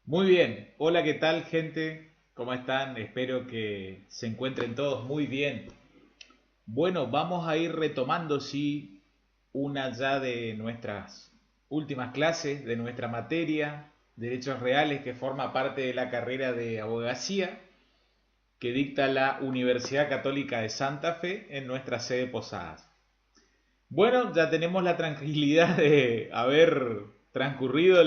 Muy bien, hola, ¿qué tal, gente? ¿Cómo están? Espero que se encuentren todos muy bien. Bueno, vamos a ir retomando, sí, una ya de nuestras últimas clases, de nuestra materia, Derechos Reales, que forma parte de la carrera de abogacía que dicta la Universidad Católica de Santa Fe en nuestra sede Posadas. Bueno, ya tenemos la tranquilidad de haber transcurrido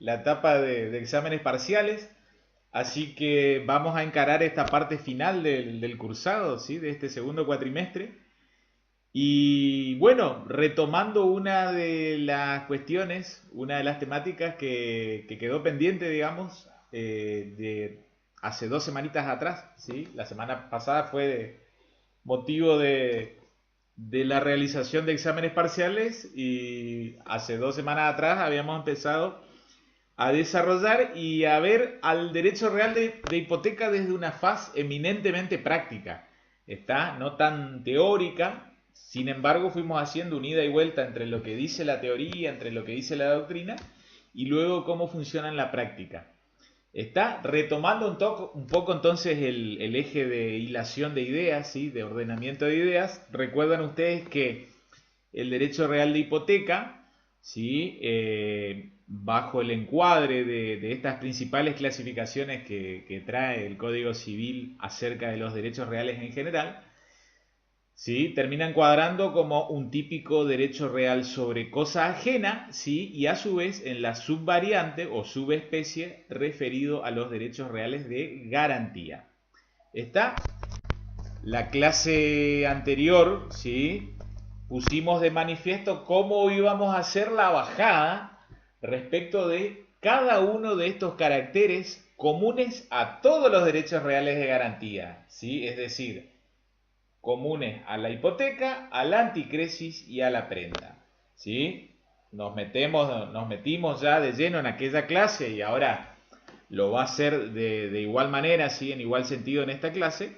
la etapa de exámenes parciales. Así que vamos a encarar esta parte final del cursado, ¿sí? De este segundo cuatrimestre. Y bueno, retomando una de las cuestiones, una de las temáticas que quedó pendiente, digamos, de hace 2 semanitas atrás, ¿sí? La semana pasada fue motivo de la realización de exámenes parciales y hace 2 semanas atrás habíamos empezado a desarrollar y a ver al derecho real de hipoteca desde una faz eminentemente práctica. Está no tan teórica, sin embargo fuimos haciendo un ida y vuelta entre lo que dice la teoría, entre lo que dice la doctrina y luego cómo funciona en la práctica. Está retomando un poco entonces el eje de hilación de ideas, ¿sí? De ordenamiento de ideas. Recuerdan ustedes que el derecho real de hipoteca, ¿sí? Bajo el encuadre de estas principales clasificaciones que trae el Código Civil acerca de los derechos reales en general, ¿sí? Termina encuadrando como un típico derecho real sobre cosa ajena, ¿sí? Y a su vez en la subvariante o subespecie referido a los derechos reales de garantía. Está la clase anterior, ¿sí? Pusimos de manifiesto cómo íbamos a hacer la bajada respecto de cada uno de estos caracteres comunes a todos los derechos reales de garantía, ¿sí? Es decir, comunes a la hipoteca, al anticresis y a la prenda, ¿sí? Nos metimos ya de lleno en aquella clase y ahora lo va a hacer de igual manera, ¿sí? En igual sentido en esta clase,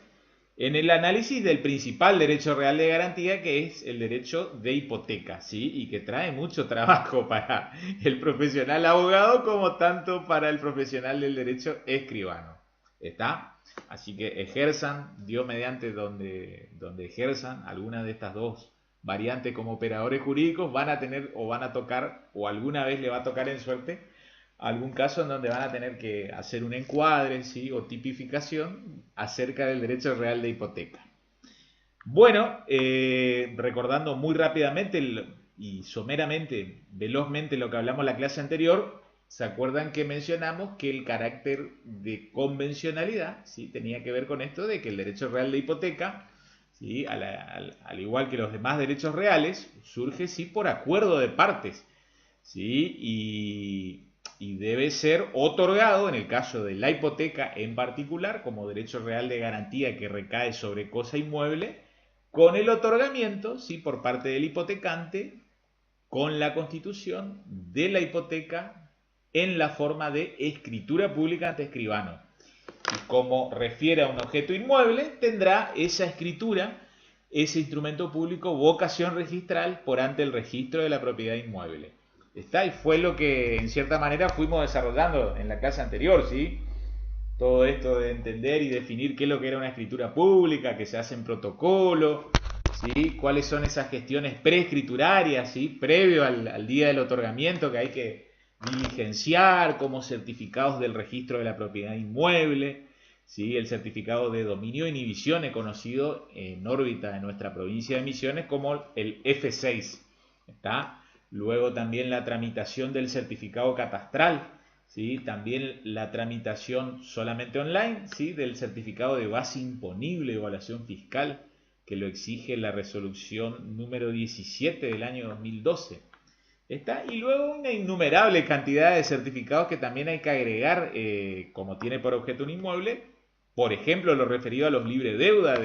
en el análisis del principal derecho real de garantía, que es el derecho de hipoteca, ¿sí? Y que trae mucho trabajo para el profesional abogado como tanto para el profesional del derecho escribano. ¿Está? Así que ejerzan, Dios mediante, donde ejerzan alguna de estas dos variantes como operadores jurídicos, van a tener o van a tocar, o alguna vez le va a tocar en suerte, algún caso en donde van a tener que hacer un encuadre, ¿sí? O tipificación acerca del derecho real de hipoteca. Bueno, recordando muy rápidamente y someramente, velozmente lo que hablamos en la clase anterior, ¿se acuerdan que mencionamos que el carácter de convencionalidad, ¿sí? Tenía que ver con esto de que el derecho real de hipoteca, ¿sí? Al igual que los demás derechos reales, surge sí por acuerdo de partes, ¿sí? Y debe ser otorgado, en el caso de la hipoteca en particular, como derecho real de garantía que recae sobre cosa inmueble, con el otorgamiento, ¿sí? Por parte del hipotecante, con la constitución de la hipoteca en la forma de escritura pública ante escribano. Y como refiere a un objeto inmueble, tendrá esa escritura, ese instrumento público, vocación registral por ante el registro de la propiedad inmueble. ¿Está? Y fue lo que en cierta manera fuimos desarrollando en la clase anterior, ¿sí? Todo esto de entender y definir qué es lo que era una escritura pública, que se hace en protocolo, ¿sí? Cuáles son esas gestiones preescriturarias, ¿sí? Previo al día del otorgamiento que hay que diligenciar, como certificados del registro de la propiedad inmueble, ¿sí? El certificado de dominio e inhibición, conocido en órbita de nuestra provincia de Misiones como el F6. ¿Está? Luego también la tramitación del certificado catastral, ¿sí? También la tramitación solamente online, ¿sí? Del certificado de base imponible de evaluación fiscal, que lo exige la resolución número 17 del año 2012. ¿Está? Y luego una innumerable cantidad de certificados que también hay que agregar, como tiene por objeto un inmueble, por ejemplo, lo referido a los libre deuda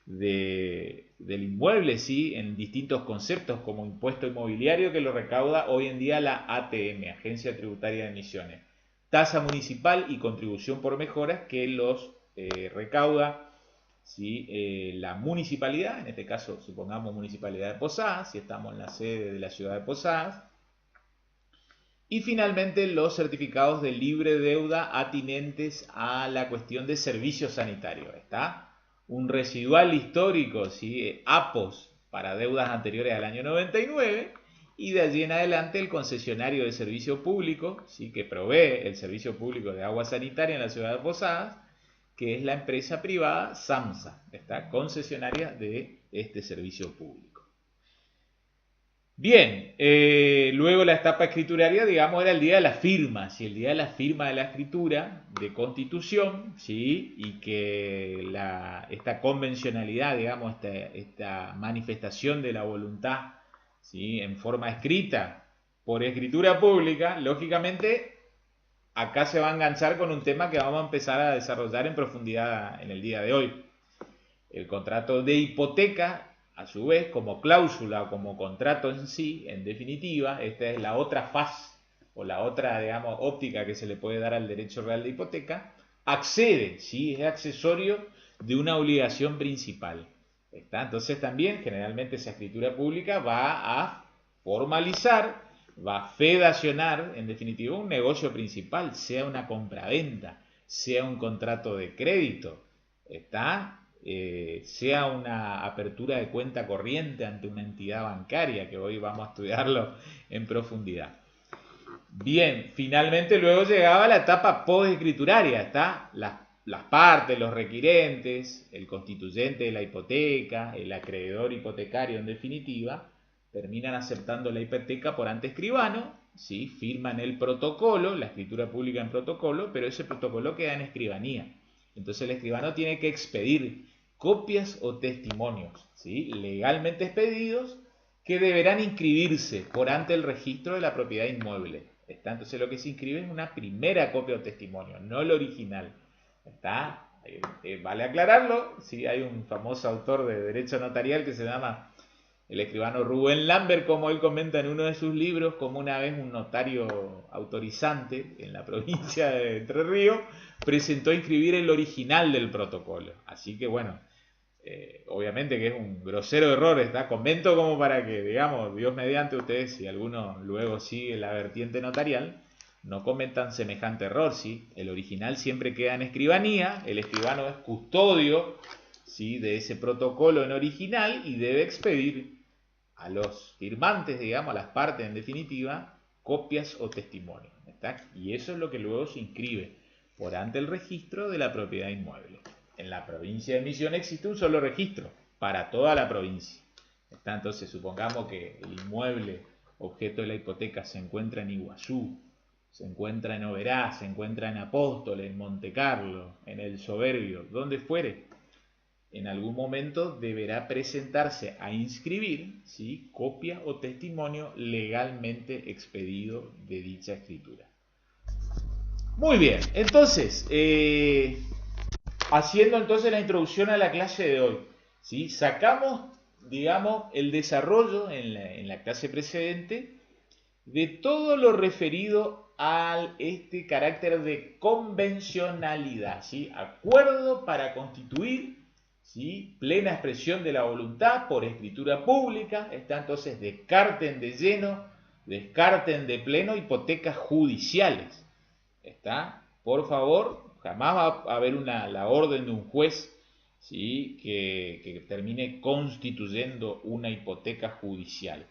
del inmueble, ¿sí? En distintos conceptos como impuesto inmobiliario que lo recauda hoy en día la ATM, Agencia Tributaria de Emisiones, tasa municipal y contribución por mejoras que los recauda, ¿sí? La municipalidad, en este caso supongamos Municipalidad de Posadas, si estamos en la sede de la ciudad de Posadas, Y finalmente los certificados de libre deuda atinentes a la cuestión de servicios sanitarios. Está un residual histórico, ¿sí? APOS para deudas anteriores al año 99 y de allí en adelante el concesionario de servicio público, ¿sí? Que provee el servicio público de agua sanitaria en la ciudad de Posadas, que es la empresa privada SAMSA, está concesionaria de este servicio público. Bien, luego la etapa escrituraria, digamos, era el día de la firma, ¿sí? El día de la firma de la escritura de constitución, ¿sí? Y que esta convencionalidad, digamos, esta manifestación de la voluntad, ¿sí? En forma escrita por escritura pública, lógicamente, acá se va a enganchar con un tema que vamos a empezar a desarrollar en profundidad en el día de hoy. El contrato de hipoteca, a su vez, como cláusula o como contrato en sí, en definitiva, esta es la otra faz o la otra, digamos, óptica que se le puede dar al derecho real de hipoteca, accede, ¿sí? Es accesorio de una obligación principal. ¿Está? Entonces también, generalmente, esa escritura pública va a formalizar, va a fedacionar, en definitiva, un negocio principal, sea una compraventa, sea un contrato de crédito, ¿está? Sea una apertura de cuenta corriente ante una entidad bancaria, que hoy vamos a estudiarlo en profundidad. Bien, finalmente luego llegaba la etapa posescrituraria, ¿está? Las partes, los requirentes, el constituyente de la hipoteca, el acreedor hipotecario en definitiva, terminan aceptando la hipoteca por ante escribano, ¿sí? Firman el protocolo, la escritura pública en protocolo, pero ese protocolo queda en escribanía. Entonces el escribano tiene que expedir copias o testimonios, ¿sí? Legalmente expedidos que deberán inscribirse por ante el registro de la propiedad inmueble. ¿Está? Entonces lo que se inscribe es una primera copia o testimonio, no el original. ¿Está? Vale aclararlo, ¿sí? Hay un famoso autor de derecho notarial que se llama el escribano Rubén Lambert, como él comenta en uno de sus libros, como una vez un notario autorizante en la provincia de Entre Ríos presentó a inscribir el original del protocolo. Así que bueno, obviamente que es un grosero error, está comento como para que, digamos, Dios mediante ustedes, si alguno luego sigue la vertiente notarial, no cometan semejante error, ¿sí? El original siempre queda en escribanía, el escribano es custodio, ¿sí? De ese protocolo en original y debe expedir a los firmantes, digamos, a las partes en definitiva, copias o testimonios, ¿está? Y eso es lo que luego se inscribe por ante el registro de la propiedad inmueble. En la provincia de Misiones existe un solo registro para toda la provincia. ¿Está? Entonces, supongamos que el inmueble objeto de la hipoteca se encuentra en Iguazú, se encuentra en Oberá, se encuentra en Apóstoles, en Montecarlo, en El Soberbio, donde fuere. En algún momento deberá presentarse a inscribir, ¿sí? Copia o testimonio legalmente expedido de dicha escritura. Muy bien, entonces, haciendo entonces la introducción a la clase de hoy, ¿sí? Sacamos, digamos, el desarrollo en la clase precedente de todo lo referido a este carácter de convencionalidad, ¿sí? Acuerdo para constituir, ¿sí? Plena expresión de la voluntad por escritura pública. Está entonces descarten de lleno, descarten de pleno hipotecas judiciales. ¿Está? Por favor, jamás va a haber la orden de un juez, ¿sí? que termine constituyendo una hipoteca judicial.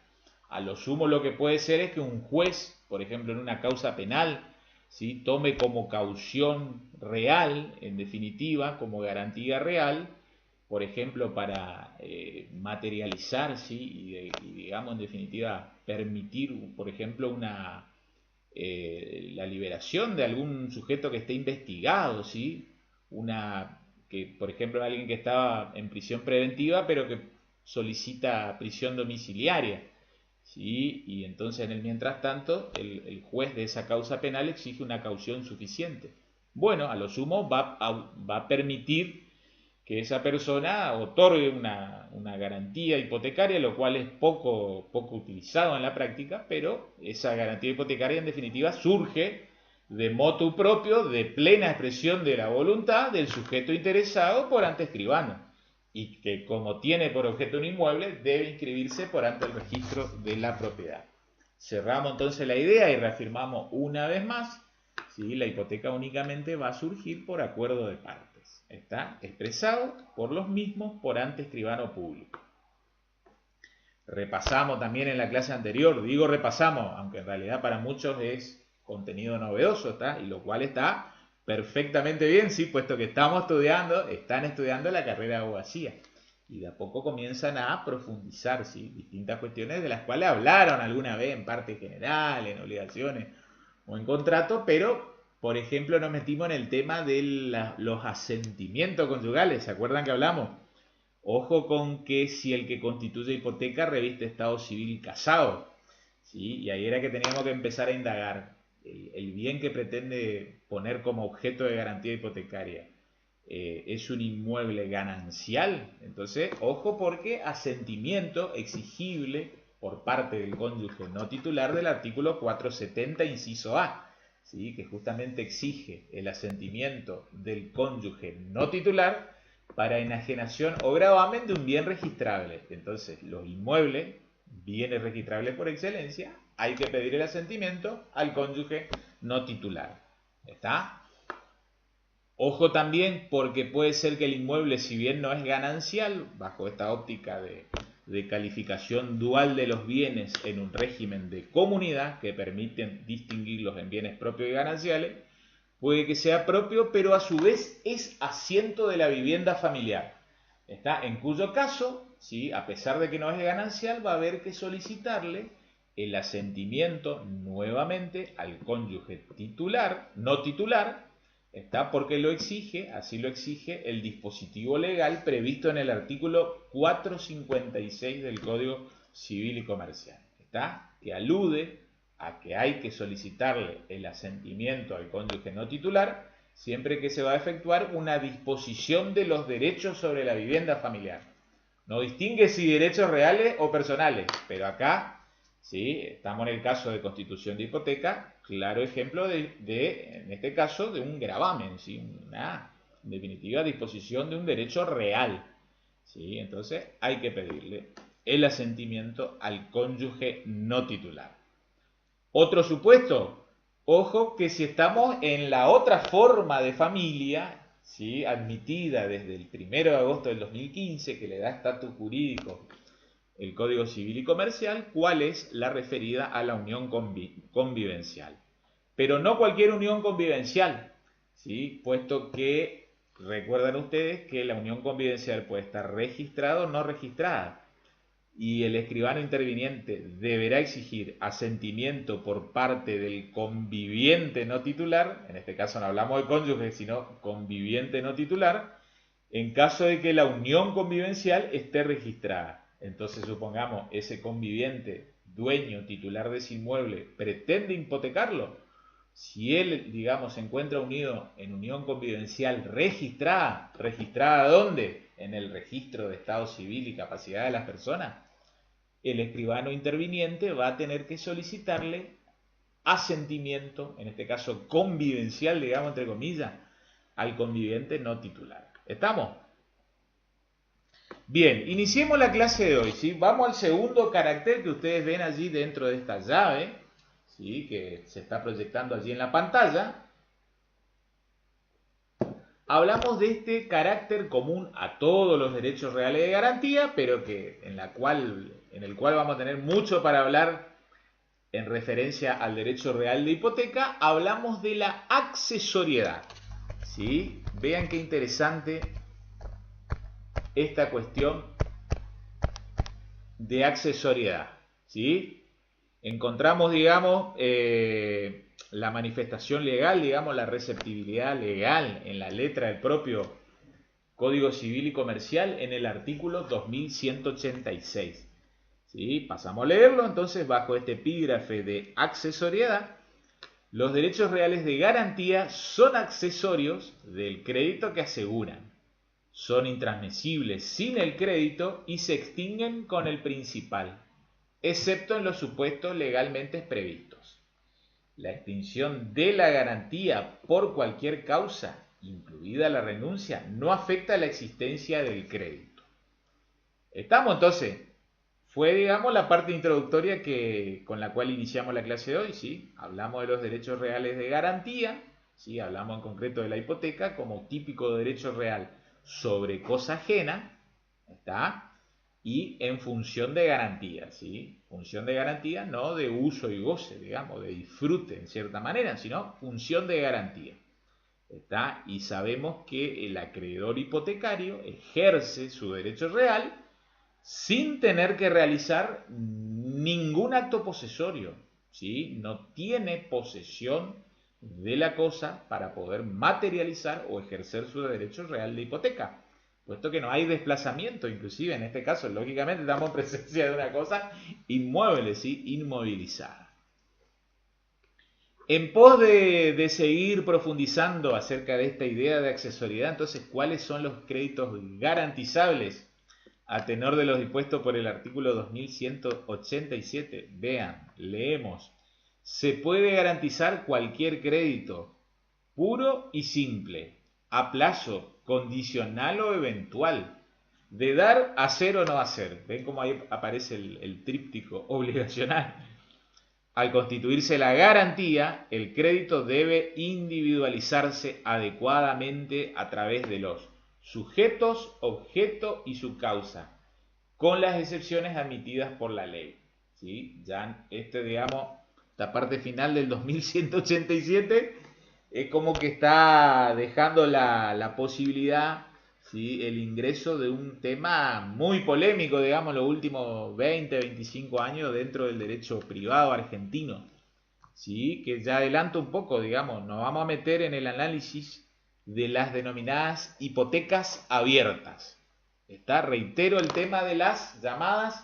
A lo sumo lo que puede ser es que un juez, por ejemplo en una causa penal, ¿sí? Tome como caución real, en definitiva, como garantía real, por ejemplo para materializar, ¿sí? y digamos en definitiva permitir, por ejemplo, la liberación de algún sujeto que esté investigado, ¿sí? Que por ejemplo alguien que estaba en prisión preventiva pero que solicita prisión domiciliaria, ¿sí? Y entonces en el mientras tanto el juez de esa causa penal exige una caución suficiente. Bueno, a lo sumo va a permitir que esa persona otorgue una garantía hipotecaria, lo cual es poco utilizado en la práctica, pero esa garantía hipotecaria en definitiva surge de motu propio, de plena expresión de la voluntad del sujeto interesado por ante escribano, y que como tiene por objeto un inmueble, debe inscribirse por ante el registro de la propiedad. Cerramos entonces la idea y reafirmamos una vez más, ¿sí? La hipoteca únicamente va a surgir por acuerdo de partes. Está expresado por los mismos por ante escribano público. Repasamos también en la clase anterior, digo repasamos, aunque en realidad para muchos es contenido novedoso, ¿está? Y lo cual está perfectamente bien, sí, puesto que están estudiando la carrera de abogacía. Y de a poco comienzan a profundizar, ¿sí? Distintas cuestiones de las cuales hablaron alguna vez en parte general, en obligaciones o en contrato, pero, por ejemplo, nos metimos en el tema de los asentimientos conyugales, ¿se acuerdan que hablamos? Ojo con que si el que constituye hipoteca reviste estado civil casado, ¿sí? Y ahí era que teníamos que empezar a indagar el bien que pretende poner como objeto de garantía hipotecaria. Es un inmueble ganancial, entonces ojo porque asentimiento exigible por parte del cónyuge no titular del artículo 470 inciso A, ¿sí? Que justamente exige el asentimiento del cónyuge no titular para enajenación o gravamen de un bien registrable. Entonces los inmuebles, bienes registrables por excelencia, hay que pedir el asentimiento al cónyuge no titular. ¿Está? Ojo también porque puede ser que el inmueble, si bien no es ganancial, bajo esta óptica de calificación dual de los bienes en un régimen de comunidad que permiten distinguirlos en bienes propios y gananciales, puede que sea propio, pero a su vez es asiento de la vivienda familiar. ¿Está? En cuyo caso, ¿sí? A pesar de que no es ganancial, va a haber que solicitarle el asentimiento nuevamente al cónyuge titular, no titular, ¿está? Porque lo exige, así lo exige el dispositivo legal previsto en el artículo 456 del Código Civil y Comercial, ¿está? Que alude a que hay que solicitarle el asentimiento al cónyuge no titular siempre que se va a efectuar una disposición de los derechos sobre la vivienda familiar. No distingue si derechos reales o personales, pero acá, sí, estamos en el caso de constitución de hipoteca, claro ejemplo en este caso, de un gravamen, ¿sí? Una, en definitiva, disposición de un derecho real, ¿sí? Entonces hay que pedirle el asentimiento al cónyuge no titular. Otro supuesto, ojo que si estamos en la otra forma de familia, ¿sí? Admitida desde el 1 de agosto del 2015, que le da estatus jurídico el Código Civil y Comercial, ¿cuál es la referida a la unión convivencial? Pero no cualquier unión convivencial, ¿sí? Puesto que recuerdan ustedes que la unión convivencial puede estar registrada o no registrada. Y el escribano interviniente deberá exigir asentimiento por parte del conviviente no titular, en este caso no hablamos de cónyuge, sino conviviente no titular, en caso de que la unión convivencial esté registrada. Entonces supongamos ese conviviente, dueño, titular de ese inmueble, pretende hipotecarlo. Si él, digamos, se encuentra unido en unión convivencial registrada, ¿registrada dónde? En el registro de estado civil y capacidad de las personas, el escribano interviniente va a tener que solicitarle asentimiento, en este caso convivencial, digamos, entre comillas, al conviviente no titular. ¿Estamos? Bien, iniciemos la clase de hoy, ¿sí? Vamos al segundo carácter que ustedes ven allí dentro de esta llave, ¿sí? Que se está proyectando allí en la pantalla. Hablamos de este carácter común a todos los derechos reales de garantía, pero que en el cual vamos a tener mucho para hablar en referencia al derecho real de hipoteca. Hablamos de la accesoriedad, ¿sí? Vean qué interesante esta cuestión de accesoriedad, ¿sí? Encontramos, digamos, la manifestación legal, digamos, la receptibilidad legal en la letra del propio Código Civil y Comercial en el artículo 2186. ¿Sí? Pasamos a leerlo, entonces, bajo este epígrafe de accesoriedad, los derechos reales de garantía son accesorios del crédito que aseguran. Son intransmisibles sin el crédito y se extinguen con el principal, excepto en los supuestos legalmente previstos. La extinción de la garantía por cualquier causa, incluida la renuncia, no afecta a la existencia del crédito. ¿Estamos entonces? fue, digamos, la parte introductoria con la cual iniciamos la clase de hoy, ¿sí? Hablamos de los derechos reales de garantía, ¿sí? Hablamos en concreto de la hipoteca como típico derecho real sobre cosa ajena, ¿está? Y en función de garantía, ¿sí? Función de garantía, no de uso y goce, digamos, de disfrute en cierta manera, sino función de garantía, ¿está? Y sabemos que el acreedor hipotecario ejerce su derecho real sin tener que realizar ningún acto posesorio, ¿sí? No tiene posesión de la cosa para poder materializar o ejercer su derecho real de hipoteca, puesto que no hay desplazamiento, inclusive en este caso, lógicamente estamos en presencia de una cosa inmueble, ¿sí? Inmovilizada. En pos de seguir profundizando acerca de esta idea de accesoriedad, entonces, ¿cuáles son los créditos garantizables a tenor de los dispuestos por el artículo 2187? Vean, leemos. Se puede garantizar cualquier crédito, puro y simple, a plazo, condicional o eventual, de dar, hacer o no hacer. ¿Ven cómo ahí aparece el tríptico obligacional? Al constituirse la garantía, el crédito debe individualizarse adecuadamente a través de los sujetos, objeto y su causa, con las excepciones admitidas por la ley. ¿Sí? Ya digamos, la parte final del 2187 es como que está dejando la posibilidad, ¿sí? El ingreso de un tema muy polémico, digamos, los últimos 20, 25 años dentro del derecho privado argentino. ¿Sí? Que ya adelanto un poco, digamos, nos vamos a meter en el análisis de las denominadas hipotecas abiertas. ¿Está? Reitero el tema de las llamadas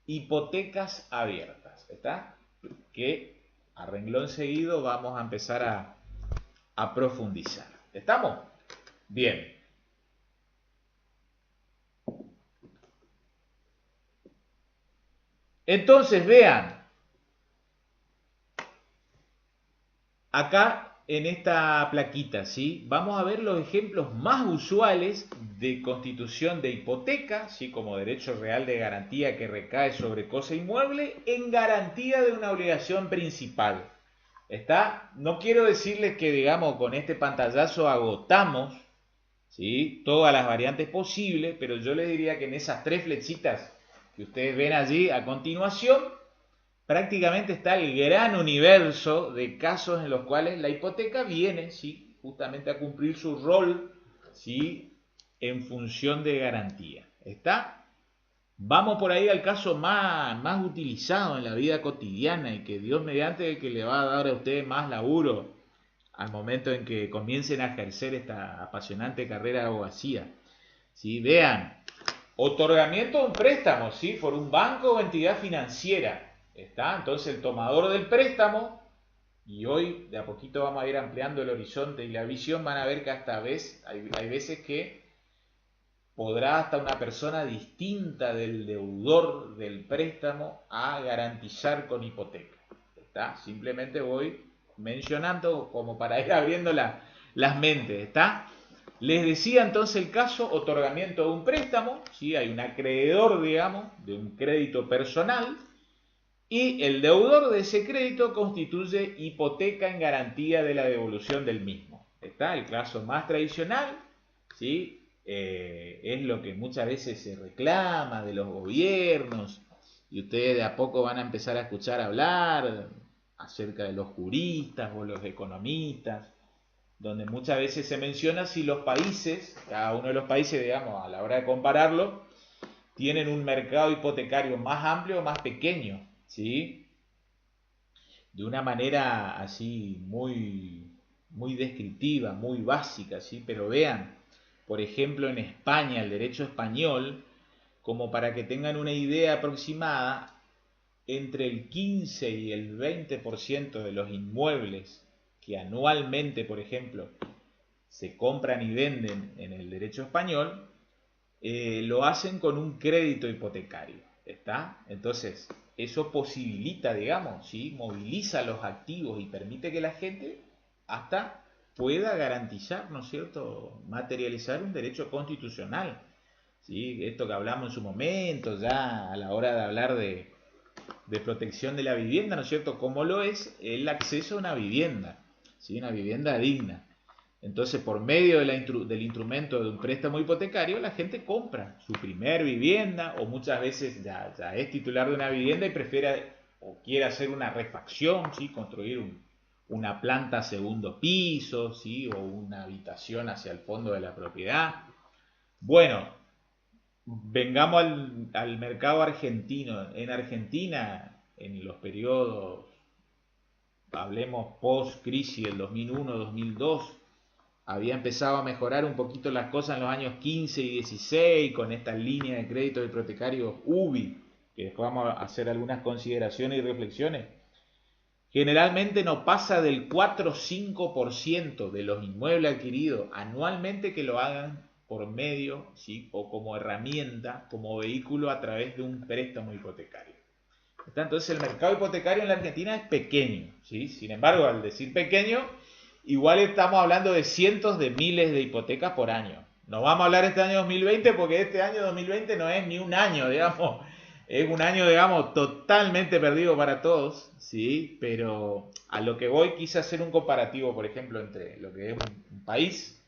hipotecas abiertas. ¿Está? Que a renglón seguido vamos a empezar a profundizar. ¿Estamos? Bien. Entonces, vean, acá en esta plaquita, ¿sí? Vamos a ver los ejemplos más usuales de constitución de hipoteca, ¿sí? Como derecho real de garantía que recae sobre cosa inmueble en garantía de una obligación principal. ¿Está? No quiero decirles que, digamos, con este pantallazo agotamos, ¿sí? Todas las variantes posibles, pero yo les diría que en esas tres flechitas que ustedes ven allí a continuación, prácticamente está el gran universo de casos en los cuales la hipoteca viene, ¿sí? Justamente a cumplir su rol, ¿sí? En función de garantía. ¿Está? Vamos por ahí al caso más utilizado en la vida cotidiana y que Dios mediante que le va a dar a ustedes más laburo al momento en que comiencen a ejercer esta apasionante carrera de abogacía. ¿Sí? Vean, otorgamiento de un préstamo, ¿sí? Por un banco o entidad financiera. ¿Está? Entonces el tomador del préstamo, y hoy de a poquito vamos a ir ampliando el horizonte y la visión, van a ver que hasta hay veces que podrá hasta una persona distinta del deudor del préstamo a garantizar con hipoteca. ¿Está? Simplemente voy mencionando como para ir abriendo las mentes. ¿Está? Les decía entonces el caso, otorgamiento de un préstamo, ¿sí? Hay un acreedor, digamos, de un crédito personal y el deudor de ese crédito constituye hipoteca en garantía de la devolución del mismo. ¿Está? El caso más tradicional, ¿sí? Es lo que muchas veces se reclama de los gobiernos y ustedes de a poco van a empezar a escuchar hablar acerca de los juristas o los economistas, donde muchas veces se menciona si los países, cada uno de los países, digamos, a la hora de compararlo, tienen un mercado hipotecario más amplio o más pequeño, ¿sí? De una manera así muy descriptiva, muy básica, ¿sí? Pero vean, por ejemplo, en España, el derecho español, como para que tengan una idea aproximada, entre el 15 y el 20% de los inmuebles que anualmente, por ejemplo, se compran y venden en el derecho español, lo hacen con un crédito hipotecario. ¿Está? Entonces, eso posibilita, digamos, ¿sí? Moviliza los activos y permite que la gente hasta pueda garantizar, ¿no es cierto?, materializar un derecho constitucional, ¿sí? Esto que hablamos en su momento, ya a la hora de hablar de protección de la vivienda, ¿no es cierto? Como lo es el acceso a una vivienda, ¿sí? Una vivienda digna. Entonces, por medio del instrumento de un préstamo hipotecario, la gente compra su primer vivienda o muchas veces ya es titular de una vivienda y prefiere o quiere hacer una refacción, ¿sí? Construir una planta segundo piso, ¿sí? O una habitación hacia el fondo de la propiedad. Bueno, vengamos al mercado argentino. En Argentina, en los periodos, hablemos post-crisis del 2001-2002, había empezado a mejorar un poquito las cosas en los años 15 y 16 con esta línea de crédito hipotecario UBI, que después vamos a hacer algunas consideraciones y reflexiones. Generalmente no pasa del 4 o 5% de los inmuebles adquiridos anualmente que lo hagan por medio, ¿sí? O como herramienta, como vehículo a través de un préstamo hipotecario. Entonces el mercado hipotecario en la Argentina es pequeño, ¿sí? Sin embargo, al decir pequeño, igual estamos hablando de cientos de miles de hipotecas por año. No vamos a hablar este año 2020 porque este año 2020 no es ni un año, digamos. Es un año, digamos, totalmente perdido para todos, ¿sí? Pero a lo que voy quise hacer un comparativo, por ejemplo, entre lo que es un país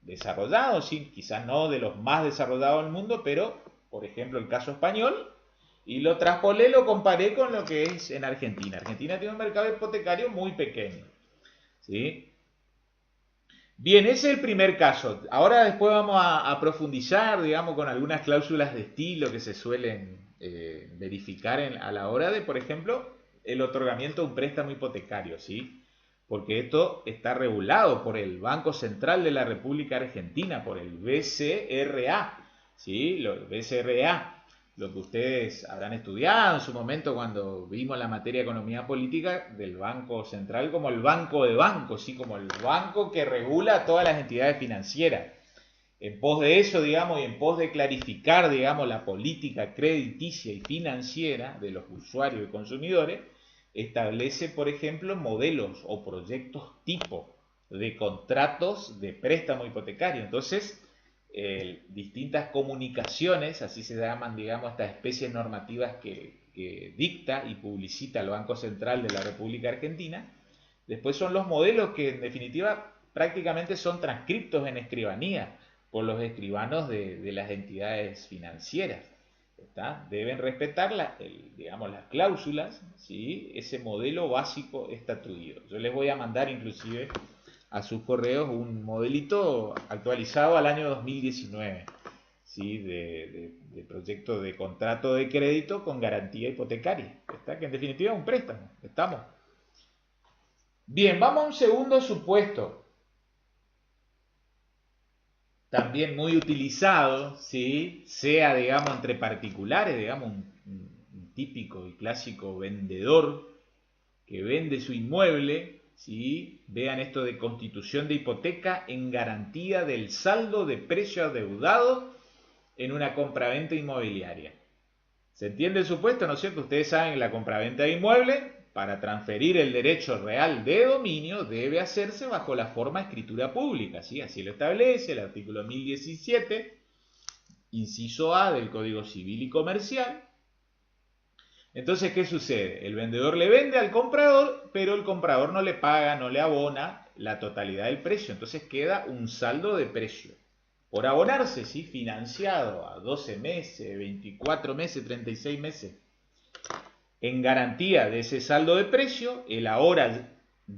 desarrollado, ¿sí? Quizás no de los más desarrollados del mundo, pero, por ejemplo, el caso español, y lo traspolé, lo comparé con lo que es en Argentina. Argentina tiene un mercado hipotecario muy pequeño, ¿sí? Bien, ese es el primer caso. Ahora después vamos a profundizar, digamos, con algunas cláusulas de estilo que se suelen verificar a la hora de, por ejemplo, el otorgamiento de un préstamo hipotecario, ¿sí? Porque esto está regulado por el Banco Central de la República Argentina, por el BCRA, ¿sí? El BCRA, lo que ustedes habrán estudiado en su momento cuando vimos la materia de economía política del Banco Central como el banco de bancos, ¿sí? Como el banco que regula a todas las entidades financieras. En pos de eso, digamos, y en pos de clarificar, digamos, la política crediticia y financiera de los usuarios y consumidores, establece, por ejemplo, modelos o proyectos tipo de contratos de préstamo hipotecario. Entonces, distintas comunicaciones, así se llaman, digamos, estas especies normativas que dicta y publicita el Banco Central de la República Argentina. Después son los modelos que, en definitiva, prácticamente son transcriptos en escribanía por los escribanos de las entidades financieras. ¿Está? Deben respetar digamos, las cláusulas, ¿sí? Ese modelo básico estatuido. Yo les voy a mandar inclusive a sus correos un modelito actualizado al año 2019, ¿sí? de proyecto de contrato de crédito con garantía hipotecaria, ¿está? Que en definitiva es un préstamo. ¿Estamos? Bien, vamos a un segundo supuesto, también muy utilizado, ¿sí? Sea, digamos, entre particulares, digamos, un típico y clásico vendedor que vende su inmueble, ¿sí? Vean esto de constitución de hipoteca en garantía del saldo de precio adeudado en una compraventa inmobiliaria. ¿Se entiende el supuesto? ¿No es cierto? Ustedes saben que la compraventa de inmueble, para transferir el derecho real de dominio, debe hacerse bajo la forma escritura pública, ¿sí? Así lo establece el artículo 1017, inciso A del Código Civil y Comercial. Entonces, ¿qué sucede? El vendedor le vende al comprador, pero el comprador no le paga, no le abona la totalidad del precio. Entonces queda un saldo de precio por abonarse, ¿sí? Financiado a 12 meses, 24 meses, 36 meses. En garantía de ese saldo de precio, el ahora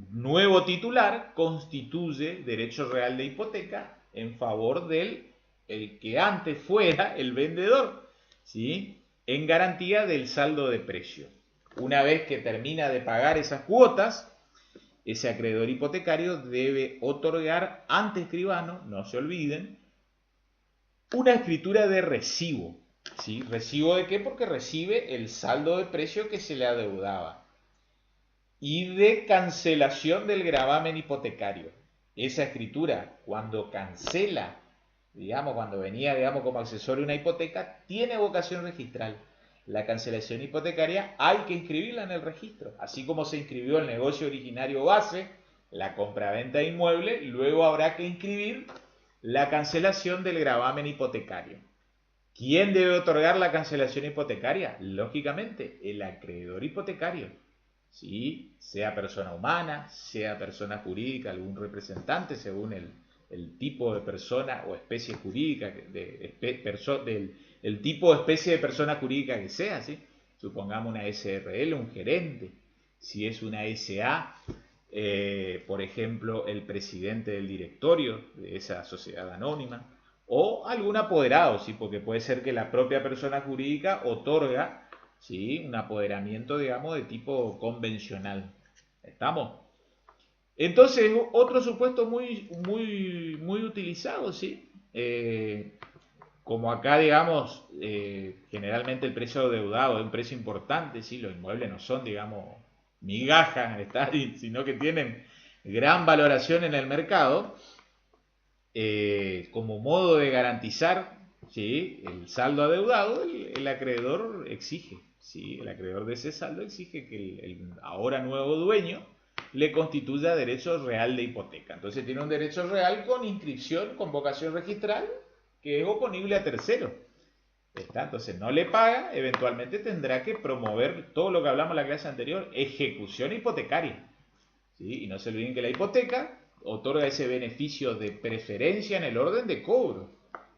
nuevo titular constituye derecho real de hipoteca en favor del el que antes fuera el vendedor, ¿sí? En garantía del saldo de precio. Una vez que termina de pagar esas cuotas, ese acreedor hipotecario debe otorgar ante escribano, no se olviden, una escritura de recibo. ¿Sí? ¿Recibo de qué? Porque recibe el saldo de precio que se le adeudaba. Y de cancelación del gravamen hipotecario. Esa escritura, cuando cancela, digamos, cuando venía, digamos, como accesorio una hipoteca, tiene vocación registral. La cancelación hipotecaria hay que inscribirla en el registro. Así como se inscribió el negocio originario base, la compraventa de inmueble, luego habrá que inscribir la cancelación del gravamen hipotecario. ¿Quién debe otorgar la cancelación hipotecaria? Lógicamente, el acreedor hipotecario. ¿Sí? Sea persona humana, sea persona jurídica, algún representante, según el tipo de persona o especie jurídica, el tipo de especie de persona jurídica que sea, ¿sí? Supongamos una SRL, un gerente. Si es una SA, por ejemplo, el presidente del directorio de esa sociedad anónima, o algún apoderado, ¿sí? Porque puede ser que la propia persona jurídica otorga, ¿sí? Un apoderamiento, digamos, de tipo convencional. ¿Estamos? Entonces, otro supuesto muy utilizado, ¿sí? Como acá, digamos, generalmente el precio deudado es un precio importante, ¿sí? Los inmuebles no son, digamos, migajas, sino que tienen gran valoración en el mercado. Como modo de garantizar, ¿sí? El saldo adeudado, el acreedor exige, ¿sí? El acreedor de ese saldo exige que el ahora nuevo dueño le constituya derecho real de hipoteca. Entonces tiene un derecho real con inscripción, con vocación registral, que es oponible a tercero. ¿Está? Entonces no le paga, eventualmente tendrá que promover todo lo que hablamos en la clase anterior, ejecución hipotecaria. ¿Sí? Y no se olviden que la hipoteca otorga ese beneficio de preferencia en el orden de cobro,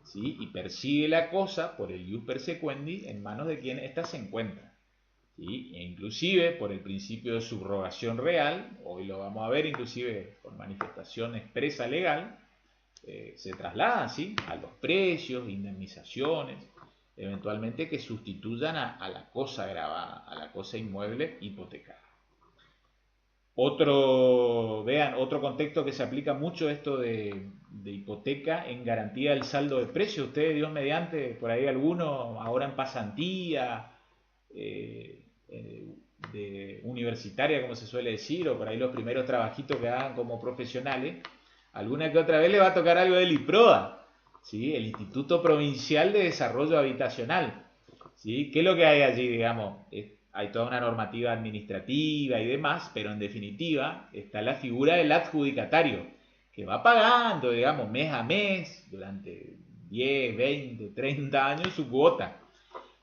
¿sí? Y persigue la cosa por el ius persequendi en manos de quien ésta se encuentra, ¿sí? E inclusive por el principio de subrogación real, hoy lo vamos a ver inclusive por manifestación expresa legal, se trasladan, ¿sí? A los precios, indemnizaciones, eventualmente que sustituyan a la cosa grabada, a la cosa inmueble hipotecada. Otro contexto que se aplica mucho esto de hipoteca en garantía del saldo de precio. Ustedes, Dios mediante, por ahí alguno ahora en pasantía, de universitaria, como se suele decir, o por ahí los primeros trabajitos que hagan como profesionales, alguna que otra vez le va a tocar algo del IPROA, ¿sí? El Instituto Provincial de Desarrollo Habitacional. ¿Sí? ¿Qué es lo que hay allí, digamos? Hay toda una normativa administrativa y demás, pero en definitiva está la figura del adjudicatario, que va pagando, digamos, mes a mes, durante 10, 20, 30 años su cuota.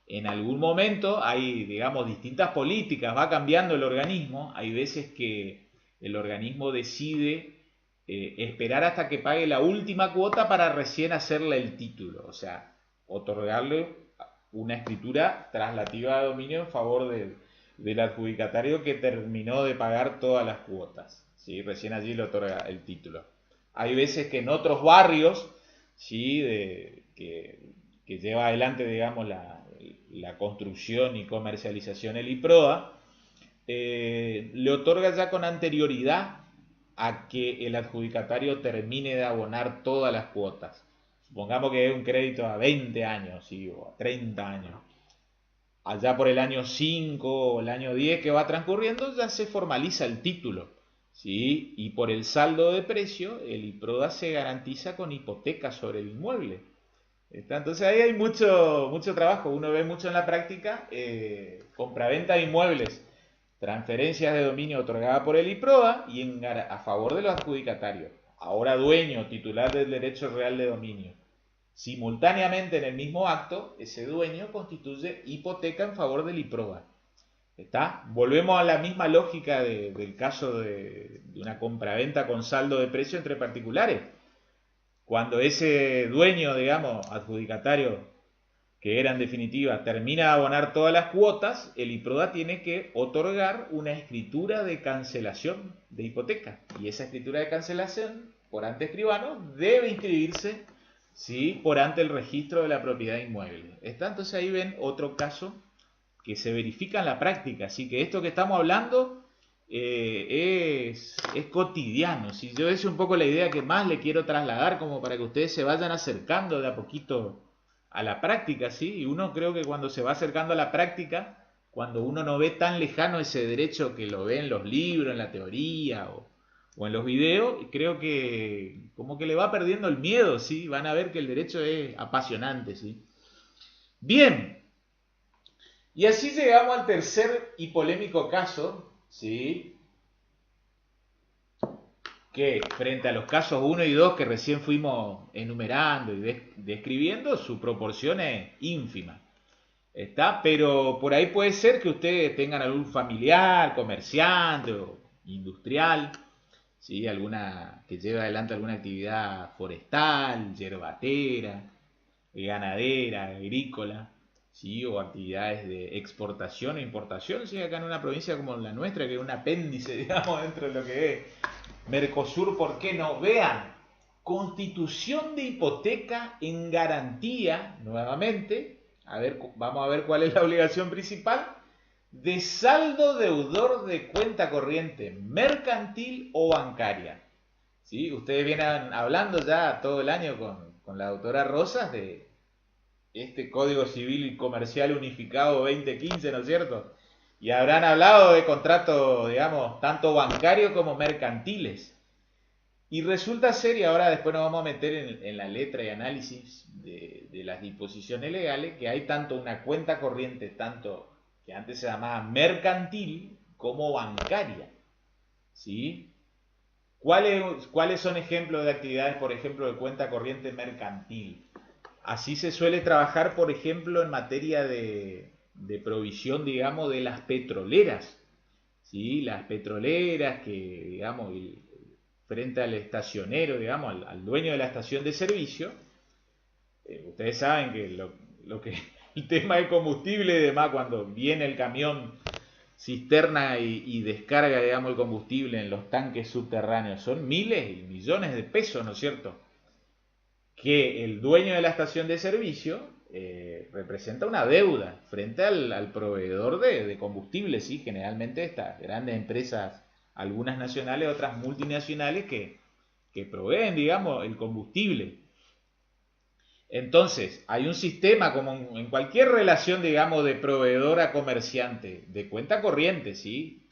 En algún momento hay, digamos, distintas políticas, va cambiando el organismo, hay veces que el organismo decide esperar hasta que pague la última cuota para recién hacerle el título, o sea, otorgarle una escritura traslativa de dominio en favor del adjudicatario que terminó de pagar todas las cuotas, ¿sí? Recién allí le otorga el título. Hay veces que en otros barrios, ¿sí? Que lleva adelante, digamos, la construcción y comercialización el IPROA, le otorga ya con anterioridad a que el adjudicatario termine de abonar todas las cuotas. Supongamos que es un crédito a 20 años, ¿sí? O a 30 años. Allá por el año 5 o el año 10 que va transcurriendo ya se formaliza el título, ¿sí? Y por el saldo de precio el IPRODA se garantiza con hipoteca sobre el inmueble. Entonces ahí hay mucho trabajo, uno ve mucho en la práctica, compraventa de inmuebles, transferencias de dominio otorgada por el IPROA y a favor de los adjudicatarios, ahora dueño titular del derecho real de dominio. Simultáneamente en el mismo acto, ese dueño constituye hipoteca en favor del IPROA. ¿Está? Volvemos a la misma lógica del caso de una compraventa con saldo de precio entre particulares. Cuando ese dueño, digamos, adjudicatario, que era en definitiva, termina de abonar todas las cuotas, el IPRODA tiene que otorgar una escritura de cancelación de hipoteca. Y esa escritura de cancelación, por ante escribano, debe inscribirse, ¿sí? Por ante el registro de la propiedad inmueble. ¿Está? Entonces ahí ven otro caso que se verifica en la práctica. Así que esto que estamos hablando es cotidiano. ¿Sí? Yo esa es un poco la idea que más le quiero trasladar, como para que ustedes se vayan acercando de a poquito a la práctica, ¿sí? Y uno creo que cuando se va acercando a la práctica, cuando uno no ve tan lejano ese derecho que lo ve en los libros, en la teoría o en los videos, creo que como que le va perdiendo el miedo, ¿sí? Van a ver que el derecho es apasionante, ¿sí? Bien, y así llegamos al tercer y polémico caso, ¿sí? que frente a los casos 1 y 2 que recién fuimos enumerando y describiendo, su proporción es ínfima. ¿Está? Pero por ahí puede ser que ustedes tengan algún familiar, comerciante o industrial, ¿sí? Alguna que lleve adelante alguna actividad forestal, yerbatera, ganadera, agrícola, ¿sí? O actividades de exportación e importación, ¿sí? Acá en una provincia como la nuestra, que es un apéndice, digamos, dentro de lo que es Mercosur, ¿por qué no? Vean, constitución de hipoteca en garantía, nuevamente, a ver, vamos a ver cuál es la obligación principal, de saldo deudor de cuenta corriente mercantil o bancaria. ¿Sí? Ustedes vienen hablando ya todo el año con la doctora Rosas de este Código Civil y Comercial Unificado 2015, ¿no es cierto? Y habrán hablado de contratos, digamos, tanto bancarios como mercantiles. Y resulta ser, y ahora después nos vamos a meter en la letra y análisis de las disposiciones legales, que hay tanto una cuenta corriente, tanto que antes se llamaba mercantil, como bancaria. ¿Sí? ¿Cuáles son ejemplos de actividades, por ejemplo, de cuenta corriente mercantil? Así se suele trabajar, por ejemplo, en materia de provisión, digamos, de las petroleras. ¿Sí? Las petroleras que, digamos, frente al estacionero, digamos, al dueño de la estación de servicio, ustedes saben que lo que el tema de combustible y demás, cuando viene el camión cisterna y descarga, digamos, el combustible en los tanques subterráneos, son miles y millones de pesos, ¿no es cierto? Que el dueño de la estación de servicio representa una deuda frente al proveedor de combustible, ¿sí? Generalmente estas grandes empresas, algunas nacionales, otras multinacionales que proveen, digamos, el combustible. Entonces, hay un sistema como en cualquier relación, digamos, de proveedor a comerciante, de cuenta corriente, ¿sí?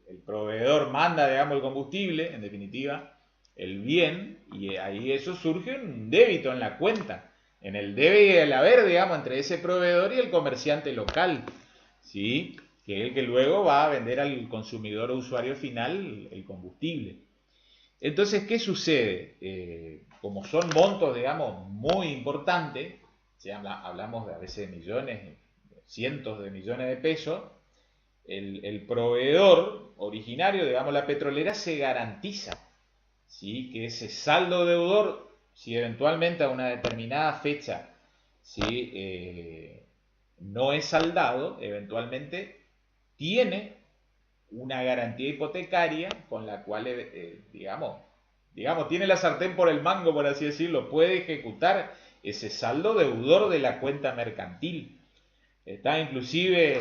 El proveedor manda, digamos, el combustible, en definitiva, el bien, y ahí eso surge un débito en la cuenta, en el debe y el haber, digamos, entre ese proveedor y el comerciante local, ¿sí? Que es el que luego va a vender al consumidor o usuario final el combustible. Entonces, ¿qué sucede? Como son montos, digamos, muy importantes, hablamos de a veces de millones, cientos de millones de pesos, el proveedor originario, digamos la petrolera, se garantiza, ¿sí? Que ese saldo deudor, si eventualmente a una determinada fecha, ¿sí? No es saldado, eventualmente tiene una garantía hipotecaria con la cual, digamos, tiene la sartén por el mango, por así decirlo, puede ejecutar ese saldo deudor de la cuenta mercantil. Está inclusive,